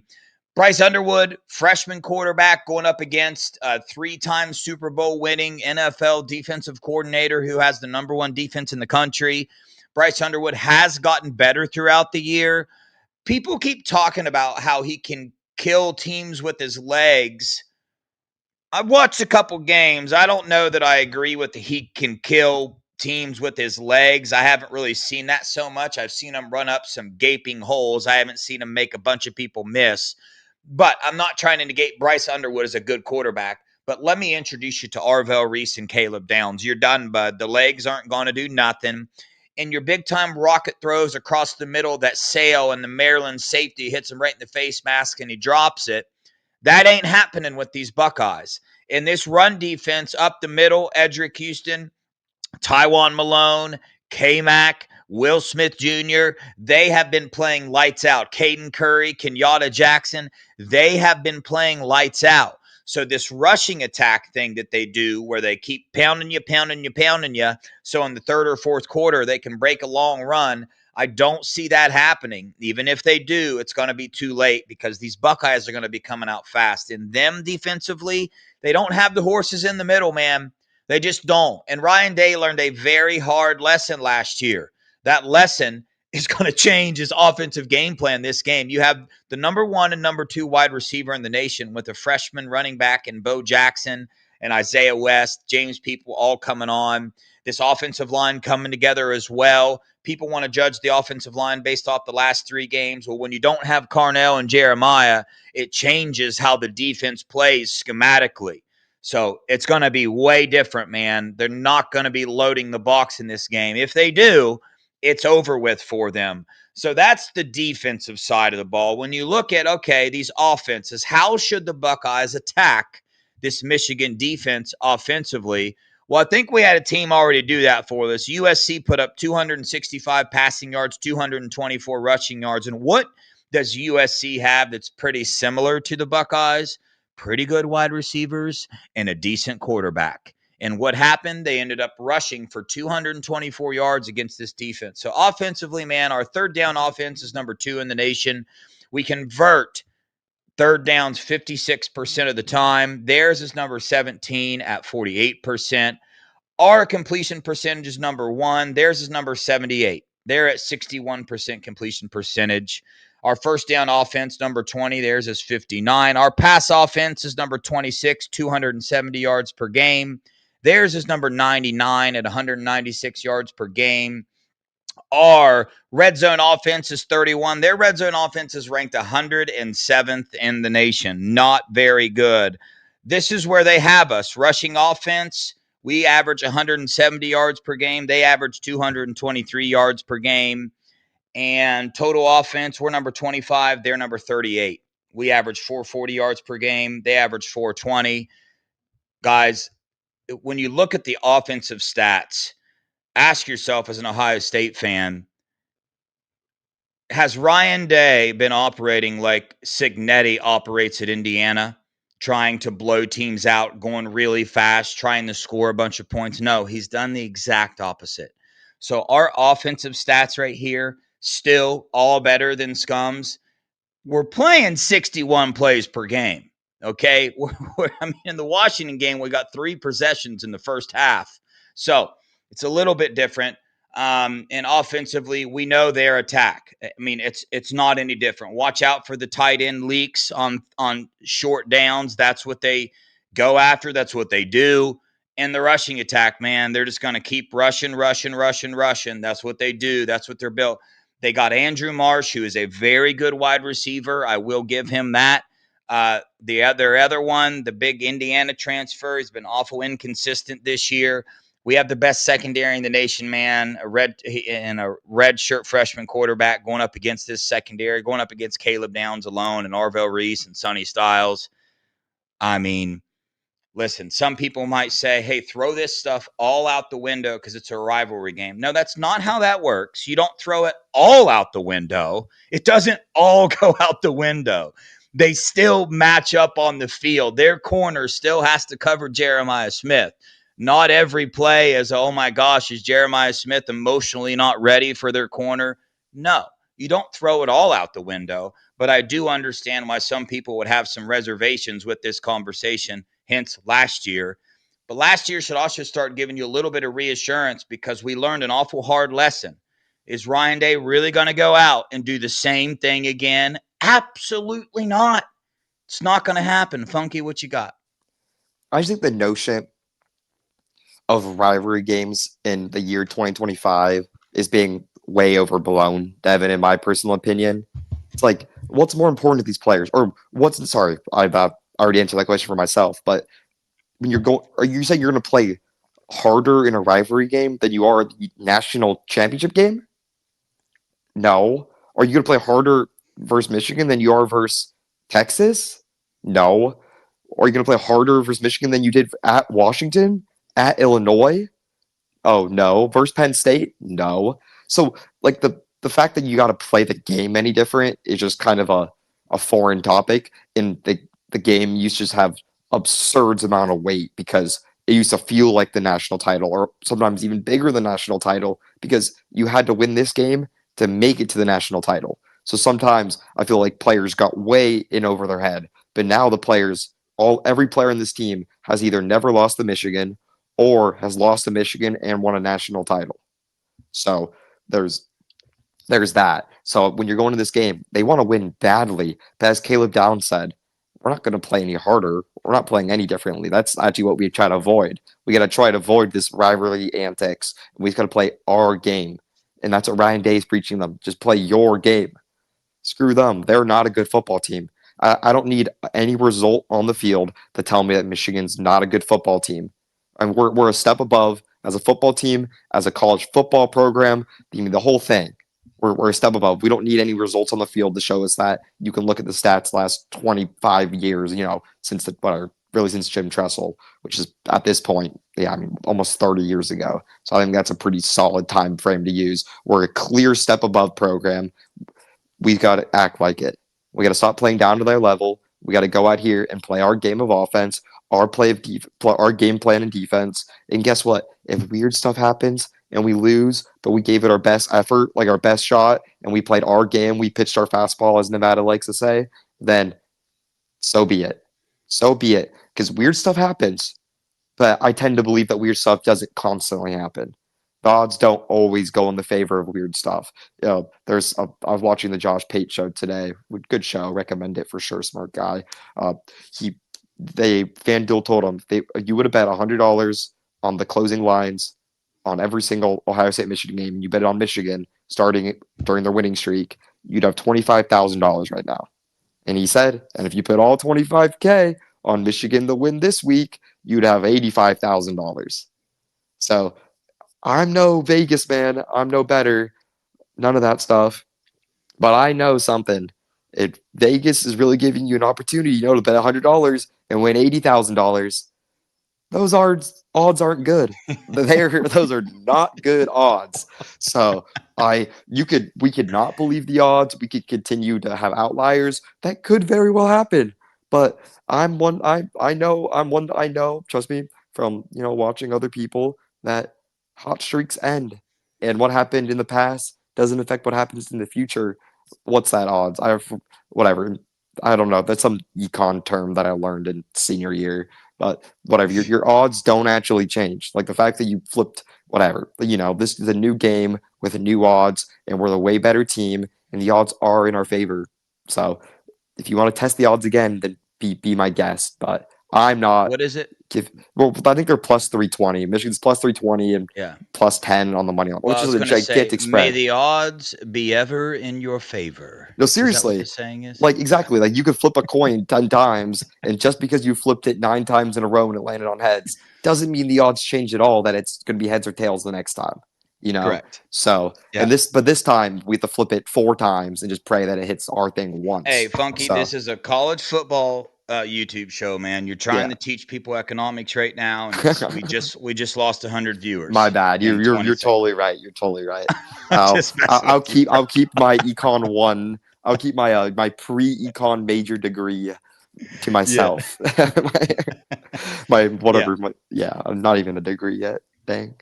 Bryce Underwood, freshman quarterback, going up against a 3-time Super Bowl winning NFL defensive coordinator who has the number one defense in the country. Bryce Underwood has gotten better throughout the year. People keep talking about how he can kill teams with his legs. I've watched a couple games. I don't know that I agree with the he can kill teams with his legs. I haven't really seen that so much. I've seen him run up some gaping holes. I haven't seen him make a bunch of people miss. But I'm not trying to negate Bryce Underwood as a good quarterback. But let me introduce you to Arvell Reese and Caleb Downs. You're done, bud. The legs aren't going to do nothing. And your big time rocket throws across the middle that sail and the Maryland safety hits him right in the face mask and he drops it. That ain't happening with these Buckeyes. In this run defense up the middle, Edric Houston, Taiwan Malone, K-Mac, Will Smith Jr., they have been playing lights out. Caden Curry, Kenyatta Jackson, they have been playing lights out. So this rushing attack thing that they do where they keep pounding you, pounding you, pounding you, so in the third or fourth quarter they can break a long run, I don't see that happening. Even if they do, it's going to be too late because these Buckeyes are going to be coming out fast. And them defensively, they don't have the horses in the middle, man. They just don't. And Ryan Day learned a very hard lesson last year. That lesson is going to change his offensive game plan this game. You have the number one and number two wide receiver in the nation with a freshman running back in Bo Jackson and Isaiah West, James People all coming on. This offensive line coming together as well. People want to judge the offensive line based off the last 3 games. Well, when you don't have Carnell and Jeremiah, it changes how the defense plays schematically. So it's going to be way different, man. They're not going to be loading the box in this game. If they do, it's over with for them. So that's the defensive side of the ball. When you look at, okay, these offenses, how should the Buckeyes attack this Michigan defense offensively? Well, I think we had a team already do that for us. USC put up 265 passing yards, 224 rushing yards. And what does USC have that's pretty similar to the Buckeyes? Pretty good wide receivers and a decent quarterback. And what happened? They ended up rushing for 224 yards against this defense. So offensively, man, our third down offense is number 2 in the nation. We convert third downs 56% of the time. Theirs is number 17 at 48%. Our completion percentage is number 1. Theirs is number 78. They're at 61% completion percentage. Our first down offense, number 20, theirs is 59. Our pass offense is number 26, 270 yards per game. Theirs is number 99 at 196 yards per game. Our red zone offense is 31. Their red zone offense is ranked 107th in the nation. Not very good. This is where they have us. Rushing offense, we average 170 yards per game. They average 223 yards per game. And total offense, we're number 25. They're number 38. We average 440 yards per game. They average 420. Guys, when you look at the offensive stats, ask yourself as an Ohio State fan, has Ryan Day been operating like Cignetti operates at Indiana, trying to blow teams out, going really fast, trying to score a bunch of points? No, he's done the exact opposite. So our offensive stats right here, still all better than Scum's. We're playing 61 plays per game. Okay. I mean, in the Washington game, we got 3 possessions in the first half. So it's a little bit different. And offensively, we know their attack. I mean, it's not any different. Watch out for the tight end leaks on short downs. That's what they go after. That's what they do. And the rushing attack, man, they're just going to keep rushing, rushing, rushing, rushing. That's what they do. That's what they're built. They got Andrew Marsh, who is a very good wide receiver. I will give him that. Their other one, the big Indiana transfer, has been awful inconsistent this year. We have the best secondary in the nation, man. A red shirt freshman quarterback going up against this secondary, going up against Caleb Downs alone and Arvell Reese and Sonny Styles. I mean, listen, some people might say, hey, throw this stuff all out the window because it's a rivalry game. No, that's not how that works. You don't throw it all out the window. It doesn't all go out the window. They still match up on the field. Their corner still has to cover Jeremiah Smith. Not every play is, oh my gosh, is Jeremiah Smith emotionally not ready for their corner? No, you don't throw it all out the window. But I do understand why some people would have some reservations with this conversation, hence last year. But last year should also start giving you a little bit of reassurance because we learned an awful hard lesson. Is Ryan Day really going to go out and do the same thing again? Absolutely not. It's not going to happen. Funky, what you got? I just think the notion of rivalry games in the year 2025 is being way overblown, Devin, in my personal opinion. It's like, what's more important to these players? Or sorry, I've already answered that question for myself, but when are you saying you're going to play harder in a rivalry game than you are the national championship game? No. Are you going to play harder versus Michigan than you are versus Texas? No. Are you going to play harder versus Michigan than you did at Washington? At Illinois? Oh, no. Versus Penn State? No. So, like, the fact that you got to play the game any different is just kind of a foreign topic. And the game used to just have absurd amount of weight because it used to feel like the national title or sometimes even bigger than national title because you had to win this game to make it to the national title. So sometimes I feel like players got way in over their head, but now every player in this team has either never lost to Michigan or has lost to Michigan and won a national title. So there's that. So when you're going to this game, they want to win badly. But as Caleb Downs said, we're not going to play any harder. We're not playing any differently. That's actually what we try to avoid. We got to try to avoid this rivalry antics. We got to play our game. And that's what Ryan Day is preaching them. Just play your game. Screw them. They're not a good football team. I don't need any result on the field to tell me that Michigan's not a good football team. And we're a step above as a football team, as a college football program, the whole thing. We're a step above. We don't need any results on the field to show us that. You can look at the stats last 25 years, since really since Jim Tressel, which is at this point, yeah, I mean, almost 30 years ago. So I think that's a pretty solid time frame to use. We're a clear step above program. We've got to act like it. We got to stop playing down to their level. We got to go out here and play our game of offense, our game plan and defense. And guess what? If weird stuff happens and we lose, but we gave it our best effort, like our best shot, and we played our game, we pitched our fastball, as Nevada likes to say, then so be it. So be it. Because weird stuff happens, but I tend to believe that weird stuff doesn't constantly happen. The odds don't always go in the favor of weird stuff. I was watching the Josh Pate show today. Good show. Recommend it for sure. Smart guy. Uh, he they FanDuel told him you would have bet $100 on the closing lines on every single Ohio State Michigan game. And you bet it on Michigan starting during their winning streak. You'd have $25,000 right now. And he said, and if you put all 25K on Michigan to win this week, you'd have $85,000. So I'm no Vegas man. I'm no better. None of that stuff. But I know something. If Vegas is really giving you an opportunity, to bet $100 and win $80,000, those odds aren't good. Those are not good odds. So we could not believe the odds. We could continue to have outliers. That could very well happen. But I know, trust me, from watching other people that hot streaks end. And what happened in the past doesn't affect what happens in the future. What's that odds? Whatever. I don't know. That's some econ term that I learned in senior year. But whatever, your odds don't actually change. Like the fact that you flipped whatever, this is a new game with new odds, and we're the way better team, and the odds are in our favor. So if you want to test the odds again, then be my guest. But I'm not. What is it? Well, I think they're plus 320. Michigan's plus 320 and Yeah. plus 10 on the money line, Well, which I is was a going to say, gigantic may spread. the odds be ever in your favor. No, Is that what the seriously. saying is? Like exactly, like you could flip a coin 10 times, and just because you flipped it 9 times in a row and it landed on heads doesn't mean the odds change at all that it's going to be heads or tails the next time. Correct. So Yeah. but this time we have to flip it 4 times and just pray that it hits our thing Hey, once. Funky, So this is a college football YouTube show, man. You're trying yeah, to teach people economics right now, and it's we just lost 100 my viewers bad. in You're 20 seconds. totally right. You're totally right. I'm just messing with you, bro. I'll keep my econ one. I'll keep my pre-econ major degree to Yeah. myself. my Yeah. whatever. Yeah, I'm not even a degree yet. Dang.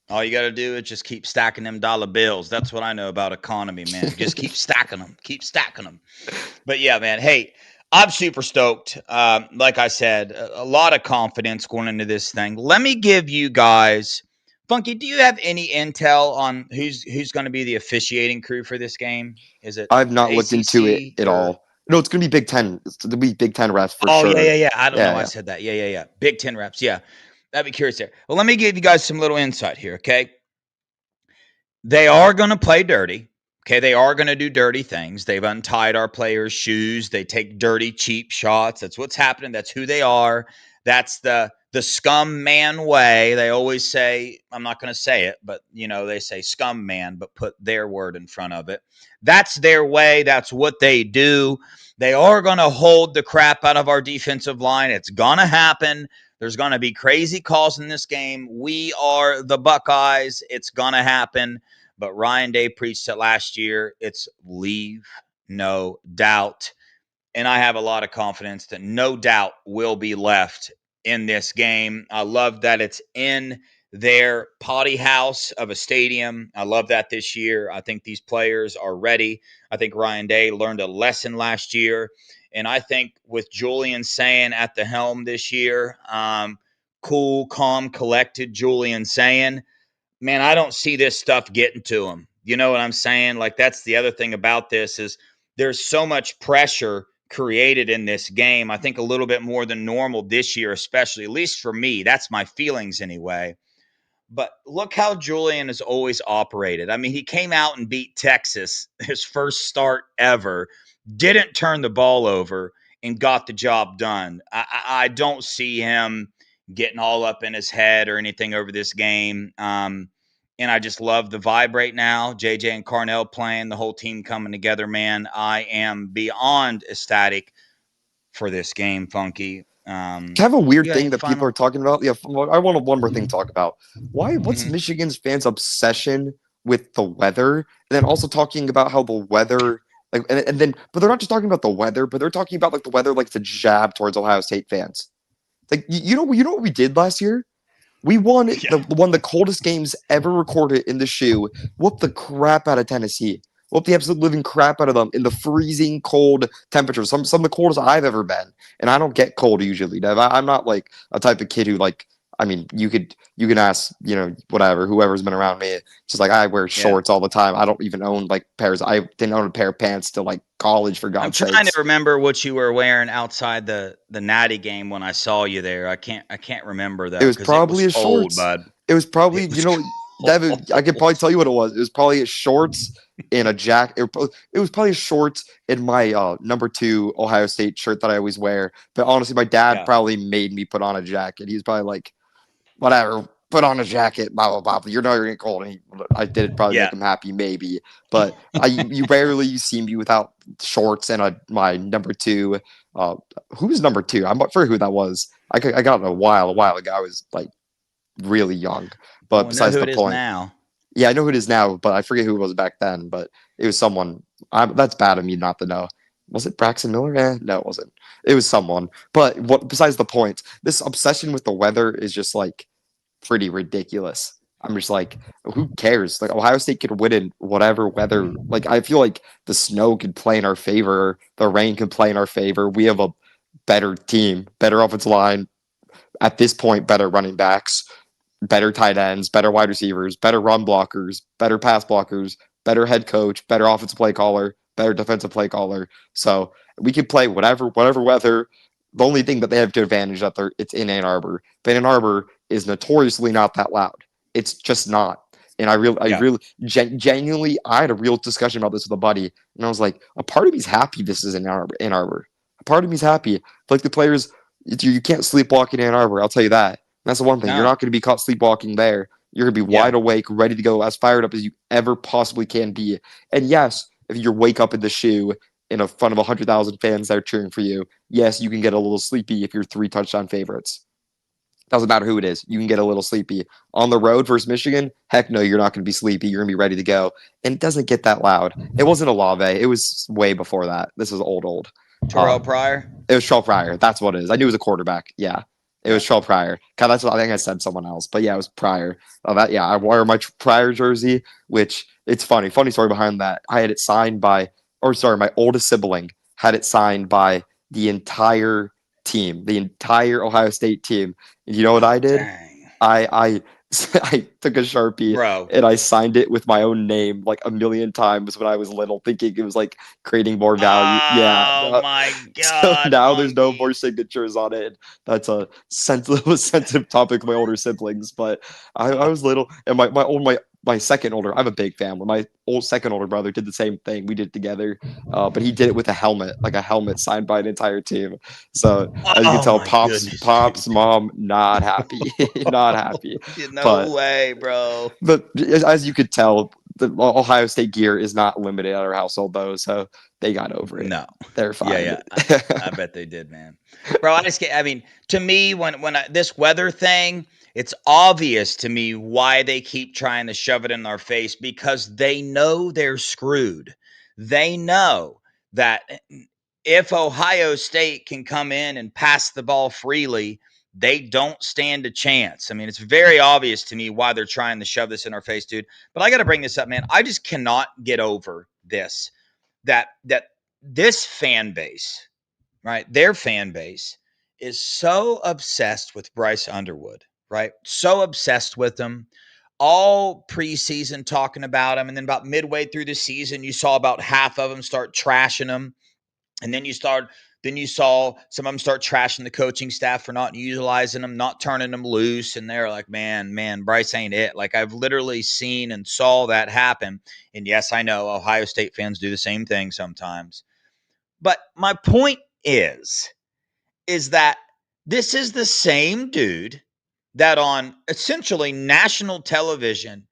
All you got to do is just keep stacking them dollar bills. That's what I know about economy, man. Just keep stacking them. Keep stacking them. But yeah, man. Hey, I'm super stoked. Like I said, a lot of confidence going into this thing. Let me give you guys, Funky. Do you have any intel on who's going to be the officiating crew for this game? Is it I've not looked into it ACC at or? all. No, it's gonna be Big Ten. It'll be Big Ten refs for Oh yeah, sure. yeah, yeah. I don't know. Yeah, I yeah. said that. Yeah, yeah, yeah. Big Ten reps. Yeah, I'd be curious there. Well, let me give you guys some little insight here. Okay, they are going to play dirty. Okay, they are going to do dirty things. They've untied our players' shoes. They take dirty, cheap shots. That's what's happening. That's who they are. That's the scum man way. They always say, I'm not going to say it, but they say scum man, but put their word in front of it. That's their way. That's what they do. They are going to hold the crap out of our defensive line. It's going to happen. There's going to be crazy calls in this game. We are the Buckeyes. It's going to happen. But Ryan Day preached it last year. It's leave no doubt. And I have a lot of confidence that no doubt will be left in this game. I love that it's in their potty house of a stadium. I love that this year. I think these players are ready. I think Ryan Day learned a lesson last year. And I think with Julian saying at the helm this year, cool, calm, collected Julian saying, man, I don't see this stuff getting to him. You know what I'm saying? Like that's the other thing about this is there's so much pressure created in this game. I think a little bit more than normal this year, especially at least for me. That's my feelings anyway. But look how Julian has always operated. I mean, he came out and beat Texas, his first start ever, didn't turn the ball over, and got the job done. I don't see him getting all up in his head or anything over this game. And I just love the vibe right now. JJ and Carnell playing, the whole team coming together, man. I am beyond ecstatic for this game, Funky. Kind of a You weird got any thing that people are final? talking about. Yeah, I want one more thing to talk about. What's Mm-hmm. Michigan's fans' obsession with the weather, and then also talking about how the weather, like, and then, but they're not just talking about the weather, but they're talking about like the weather, like the jab towards Ohio State fans. Like, you know what we did last year? We won Yeah. one of the coldest games ever recorded in the shoe. Whooped the crap out of Tennessee. Whooped the absolute living crap out of them in the freezing cold temperatures. Some of the coldest I've ever been. And I don't get cold usually, Dev. I'm not like a type of kid who like. I mean, you can ask whatever whoever's been around me. It's just like I wear Yeah. shorts all the time. I don't even own like pairs. I didn't own a pair of pants till like college for I'm God's trying to sakes. remember what you were wearing outside the Natty game when I saw you there. I can't remember It though was because it was probably his cold, shorts. bud. It was probably, It was Devin, I could probably cold. tell you what it was. It was probably his shorts and a jacket. It was probably his shorts and my number 2 Ohio State shirt that I always wear. But honestly, my dad Yeah. probably made me put on a jacket. He's probably like, whatever, put on a jacket, blah, blah, blah. You know you're getting cold. And I did it probably Yeah. make him happy, maybe. But you rarely you see me without shorts and my number 2. Uh, who's number 2? I'm not sure who that was. I got it a while ago. I was like really young. But Well, we know besides who the it is point, now. yeah, I know who it is now, but I forget who it was back then. But it was someone. That's bad of me not to know. Was it Braxton Miller? No, it wasn't. It was someone. But what? Besides the point, this obsession with the weather is just like pretty ridiculous. I'm just like, who cares? Like Ohio State could win in whatever weather. Like I feel like the snow could play in our favor, the rain could play in our favor. We have a better team, better offensive line. At this point, better running backs, better tight ends, better wide receivers, better run blockers, better pass blockers, better head coach, better offensive play caller, better defensive play caller. So we can play whatever weather. The only thing that they have to advantage that it's in Ann Arbor. But Ann Arbor is notoriously not that loud. It's just not. And I Yeah. really, genuinely, I had a real discussion about this with a buddy, and I was like, a part of me's happy this is in Ann Arbor. Ann Arbor. A part of me's happy. Like the players, you can't sleepwalk in Ann Arbor. I'll tell you that. That's the one thing. You're No. not going to be caught sleepwalking there. You're going to be Yeah. wide awake, ready to go, as fired up as you ever possibly can be. And yes, if you wake up in the shoe in front of 100,000 fans that are cheering for you, yes, you can get a little sleepy if you're 3 touchdown favorites. Doesn't matter who it is. You can get a little sleepy. On the road versus Michigan, heck no, you're not going to be sleepy. You're going to be ready to go. And it doesn't get that loud. It wasn't Olave. It was way before that. This is old. Uh, Terrell Pryor. it was Shaw Pryor. That's what it is. I knew it was a quarterback. Yeah. It Yeah. was Shaw Pryor. God, that's what I think I said someone else. But yeah, it was Pryor. I wore my Pryor jersey, which it's funny. Funny story behind that. I had it signed by, or sorry, my oldest sibling had it signed by the entire team, the entire Ohio State team. And you know what Oh I did? dang, I I took a Sharpie bro. and I signed it with my own name like a million times when I was little, thinking it was like creating more value. Yeah. Oh my So God, now there's no Funky. more signatures on it. That's a sensitive, sensitive topic with my older siblings. But I was little, and my second older. I'm a big family. My old second older brother did the same thing. We did it together, but he did it with a helmet, like a helmet signed by an entire team. So as you can Oh tell, my pops, goodness, pops, dude. mom, not happy, not happy. No But way, bro. as you could tell, the Ohio State gear is not limited at our household though, so they got over it. No. They're Yeah, fine. yeah. I bet they did, man. Bro, I just get, I mean, to me, this weather thing, it's obvious to me why they keep trying to shove it in our face because they know they're screwed. They know that if Ohio State can come in and pass the ball freely, they don't stand a chance. I mean, it's very obvious to me why they're trying to shove this in our face, dude. But I got to bring this up, man. I just cannot get over this that this fan base, right? Their fan base is so obsessed with Bryce Underwood, right? So obsessed with him. All preseason talking about him, and then about midway through the season, you saw about half of them start trashing him, and then you start Then you saw some of them start trashing the coaching staff for not utilizing them, not turning them loose. And they're like, man, Bryce ain't it. Like, I've literally seen and saw that happen. And yes, I know Ohio State fans do the same thing sometimes. But my point is that this is the same dude that on essentially national television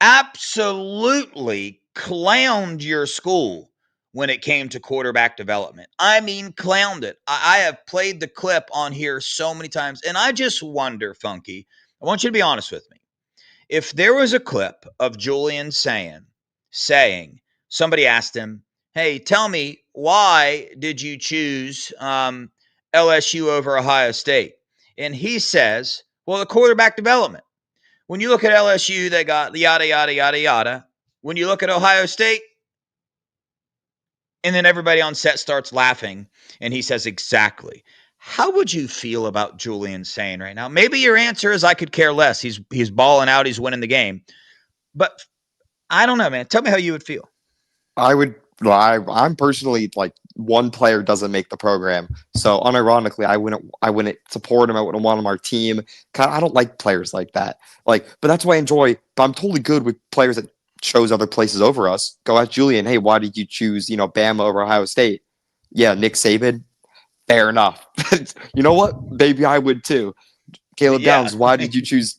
absolutely clowned your school when it came to quarterback development. I mean, clowned it. I have played the clip on here so many times, and I just wonder, Funky, I want you to be honest with me. If there was a clip of Julian saying, somebody asked him, hey, tell me, why did you choose LSU over Ohio State? And he says, well, the quarterback development. When you look at LSU, they got yada, yada, yada, yada. When you look at Ohio State, and then everybody on set starts laughing, and he says, exactly. How would you feel about Julian saying right now? Maybe your answer is I could care less. He's balling out. He's winning the game. But I don't know, man. Tell me how you would feel. I would. I'm personally like one player doesn't make the program, so unironically, I wouldn't support him. I wouldn't want him on our team. I don't like players like that. Like, but that's why I enjoy. But I'm totally good with players that chose other places over us. Go ask Julian. Hey, why did you choose Bama over Ohio State? Yeah, Nick Saban. Fair enough. You know what? Maybe I would too. Caleb Yeah. Downs. Why did you choose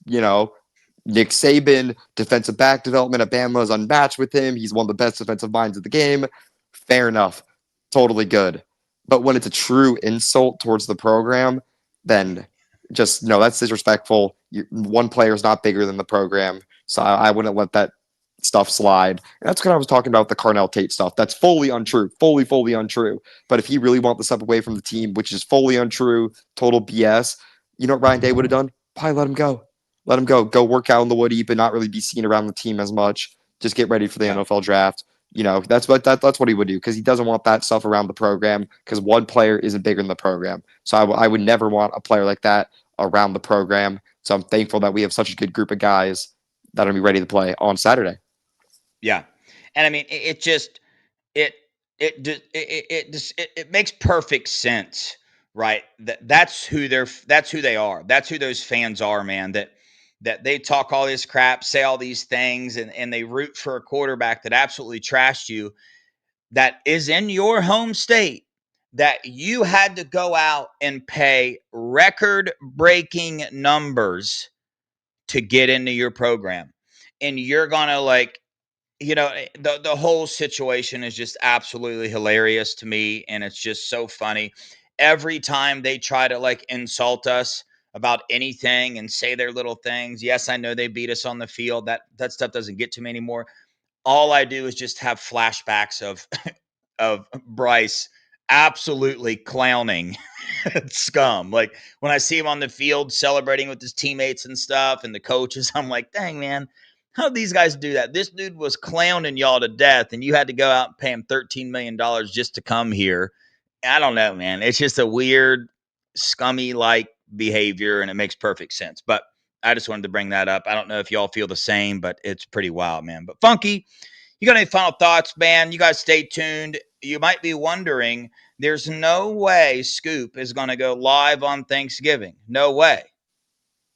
Nick Saban, defensive back development at Bama is unmatched with him. He's one of the best defensive minds of the game. Fair enough. Totally good. But when it's a true insult towards the program, then just no, that's disrespectful. One player is not bigger than the program. So I wouldn't let that stuff slide. And that's what I was talking about the Carnell Tate stuff. That's fully untrue. Fully untrue. But if he really wanted to step away from the team, which is fully untrue, total BS, you know what Ryan Day would have done? Probably let him go. Let him go. Go work out in the woody, but not really be seen around the team as much. Just get ready for the Yeah. NFL draft. That's what he would do because he doesn't want that stuff around the program because one player isn't bigger than the program. So I would never want a player like that around the program. So I'm thankful that we have such a good group of guys that are be ready to play on Saturday. Yeah. And I mean, it just it it makes perfect sense, right? That's who they are. That's who those fans are, man. That they talk all this crap, say all these things, and they root for a quarterback that absolutely trashed you, that is in your home state, that you had to go out and pay record breaking numbers to get into your program. And you're gonna like, the whole situation is just absolutely hilarious to me, and it's just so funny every time they try to like insult us about anything and say their little things. Yes, I know they beat us on the field. That stuff doesn't get to me anymore. All I do is just have flashbacks of Bryce absolutely clowning scum. Like when I see him on the field celebrating with his teammates and stuff and the coaches, I'm like, dang, man, how did these guys do that? This dude was clowning y'all to death, and you had to go out and pay him $13 million just to come here. I don't know, man. It's just a weird, scummy like behavior, and it makes perfect sense. But I just wanted to bring that up. I don't know if y'all feel the same, but it's pretty wild, man. But Funky, you got any final thoughts, man? You guys stay tuned. You might be wondering, there's no way Scoop is going to go live on Thanksgiving. No way.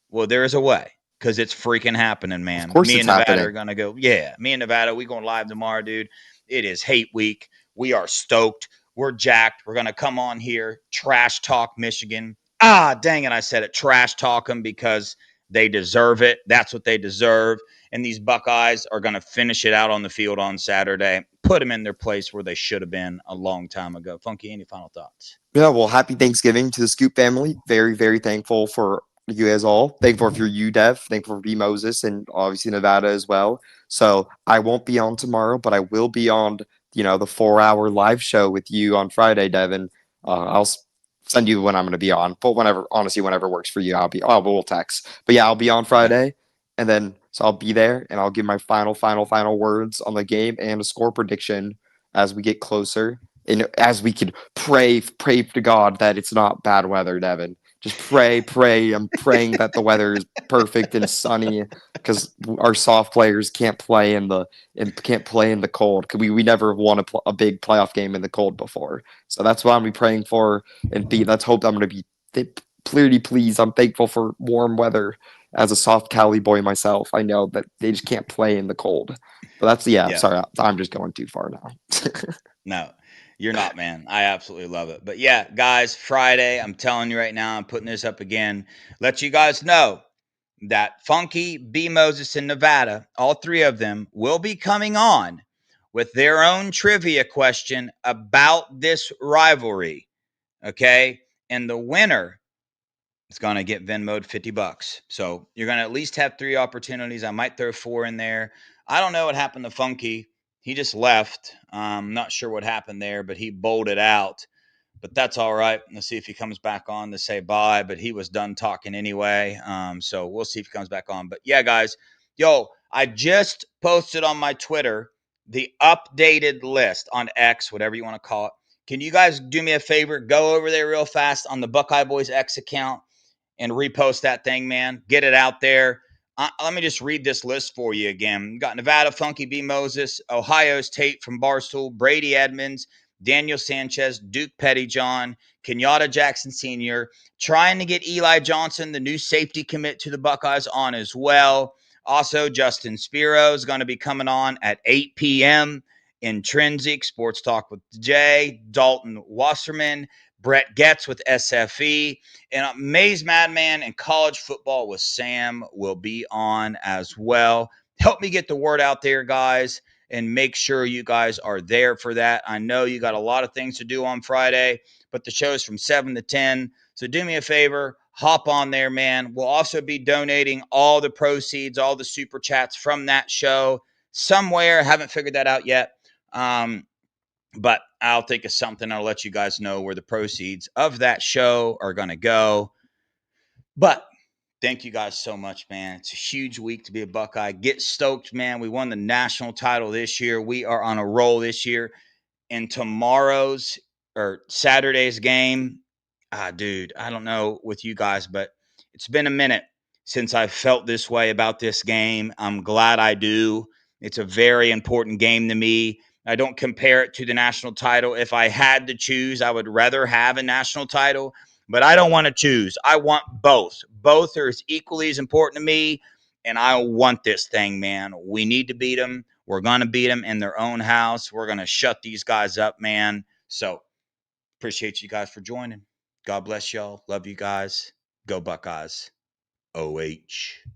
Well, there is a way because it's freaking happening, Of man. course, Me it's and Nevada happening. are going to go. Yeah, me and Nevada, we going live tomorrow, dude. It is hate week. We are stoked. We're jacked. We're going to come on here, trash talk Michigan. Ah, dang it. I said it. Trash talk them because they deserve it. That's what they deserve. And these Buckeyes are going to finish it out on the field on Saturday, put them in their place where they should have been a long time ago. Funky, any final thoughts? Yeah, well, happy Thanksgiving to the Scoop family. Very thankful for you guys all. Thankful for you, Dev. Thankful for B Moses and obviously Nevada as well. So I won't be on tomorrow, but I will be on, the 4 hour live show with you on Friday, Devin. I'll send you when I'm going to be on, but honestly, whenever works for you, we'll text. But yeah, I'll be on Yeah. Friday, and then so I'll be there and I'll give my final words on the game and a score prediction as we get closer and as we could pray to God that it's not bad weather, Devin. Just pray, pray. I'm praying that the weather is perfect and sunny because our soft players can't play in the cold. 'Cause we never won a big playoff game in the cold before, so that's what I'm be praying for. And B, let's hope I'm going to be pretty pleased. I'm thankful for warm weather as a soft Cali boy myself. I know that they just can't play in the cold. But that's yeah. Yeah. Sorry, I'm just going too far now. No, you're not, man. I absolutely love it. But yeah, guys, Friday, I'm telling you right now, I'm putting this up again. Let you guys know that Funky, B. Moses, and Nevada, all three of them, will be coming on with their own trivia question about this rivalry. Okay. And the winner is going to get Venmoed $50. So you're going to at least have three opportunities. I might throw four in there. I don't know what happened to Funky. He just left. Not sure what happened there, but he bolted out. But that's all right. Let's see if he comes back on to say bye. But he was done talking anyway. So we'll see if he comes back on. But yeah, guys, yo, I just posted on my Twitter the updated list on X, whatever you want to call it. Can you guys do me a favor? Go over there real fast on the Buckeye Boys X account and repost that thing, man. Get it out there. Let me just read this list for you again. You got Nevada, Funky B. Moses, Ohio's Tate from Barstool, Brady Edmonds, Daniel Sanchez, Duke Pettyjohn, Kenyatta Jackson Sr., trying to get Eli Johnson, the new safety commit to the Buckeyes, on as well. Also, Justin Spiro is going to be coming on at 8 p.m. Intrinsic Sports Talk with Jay, Dalton Wasserman, Brett Getz with SFE, and Maze Madman and college football with Sam will be on as well. Help me get the word out there, guys, and make sure you guys are there for that. I know you got a lot of things to do on Friday, but the show's from 7 to 10. So do me a favor, hop on there, man. We'll also be donating all the proceeds, all the super chats from that show somewhere. Haven't figured that out yet. But I'll think of something. I'll let you guys know where the proceeds of that show are going to go. But thank you guys so much, man. It's a huge week to be a Buckeye. Get stoked, man. We won the national title this year. We are on a roll this year. And tomorrow's or Saturday's game, dude, I don't know with you guys, but it's been a minute since I felt this way about this game. I'm glad I do. It's a very important game to me. I don't compare it to the national title. If I had to choose, I would rather have a national title, but I don't want to choose. I want both. Both are as equally as important to me, and I want this thing, man. We need to beat them. We're going to beat them in their own house. We're going to shut these guys up, man. So appreciate you guys for joining. God bless y'all. Love you guys. Go Buckeyes. OH.